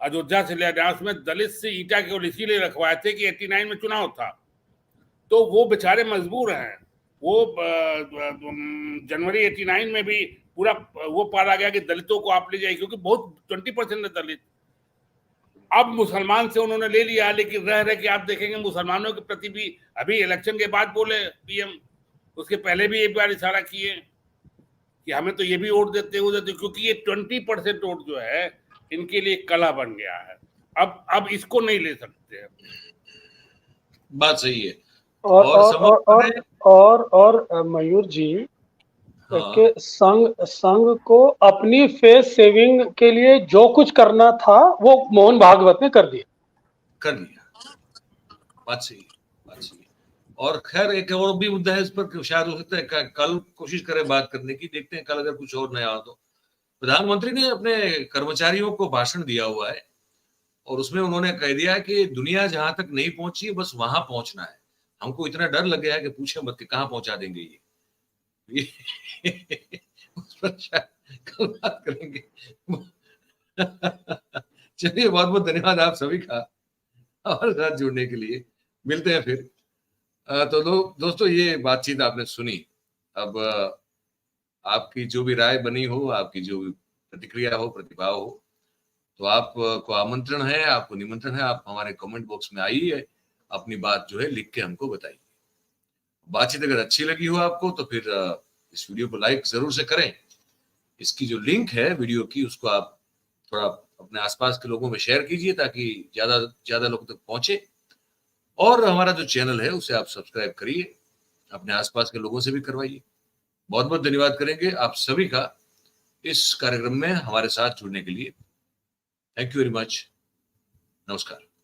अयोध्या से ले आया, उसमें दलित से ईटा केवल इसीलिए रखवाए थे कि 89 में चुनाव था, तो वो बेचारे मजबूर हैं। वो जनवरी 89 में भी पूरा वो पारा गया कि दलितों को आप ले जाइए, क्योंकि बहुत 20% है दलित। अब मुसलमान से उन्होंने ले लिया, लेकिन रह के आप देखेंगे मुसलमानों के प्रति भी अभी इलेक्शन के बाद बोले पीएम, उसके पहले भी एक बार इशारा किए कि हमें तो ये भी वोट देते हो देते, क्योंकि ये 20% वोट जो है इनके लिए कला बन गया है। अब इसको नहीं ले सकते हैं। बात सही है। और मयूर जी, के संघ को अपनी फेस सेविंग के लिए जो कुछ करना था वो मोहन भागवत ने कर दिया। बात सही है। और खैर एक और भी मुद्दा है, इस पर शायद हो सकता है कल कोशिश करें बात करने की, देखते हैं कल अगर कुछ और नया हो तो। प्रधानमंत्री ने अपने कर्मचारियों को भाषण दिया हुआ है और उसमें उन्होंने कह दिया है कि दुनिया जहां तक नहीं पहुंची बस वहां पहुंचना है। हमको इतना डर लग गया है कि पूछे मत कि कहां पहुंचा देंगे ये उस पर शायद कल बात करेंगे। चलिए, बहुत बहुत धन्यवाद आप सभी का हमारे साथ जुड़ने के लिए। मिलते हैं फिर। तो दोस्तों, ये बातचीत आपने सुनी। अब आपकी जो भी राय बनी हो, आपकी जो भी प्रतिक्रिया हो, प्रतिभाव हो, तो आपको आमंत्रण है, आपको निमंत्रण है, आप हमारे कमेंट बॉक्स में आइए, अपनी बात जो है लिख के हमको बताइए। बातचीत अगर अच्छी लगी हो आपको तो फिर इस वीडियो को लाइक जरूर से करें इसकी जो लिंक है वीडियो की उसको आप थोड़ा अपने आसपास के लोगों में शेयर कीजिए ताकि ज्यादा ज्यादा लोगों तक पहुंचे। और हमारा जो चैनल है उसे आप सब्सक्राइब करिए, अपने आसपास के लोगों से भी करवाइए। बहुत बहुत धन्यवाद करेंगे आप सभी का इस कार्यक्रम में हमारे साथ जुड़ने के लिए। Thank you very much. नमस्कार।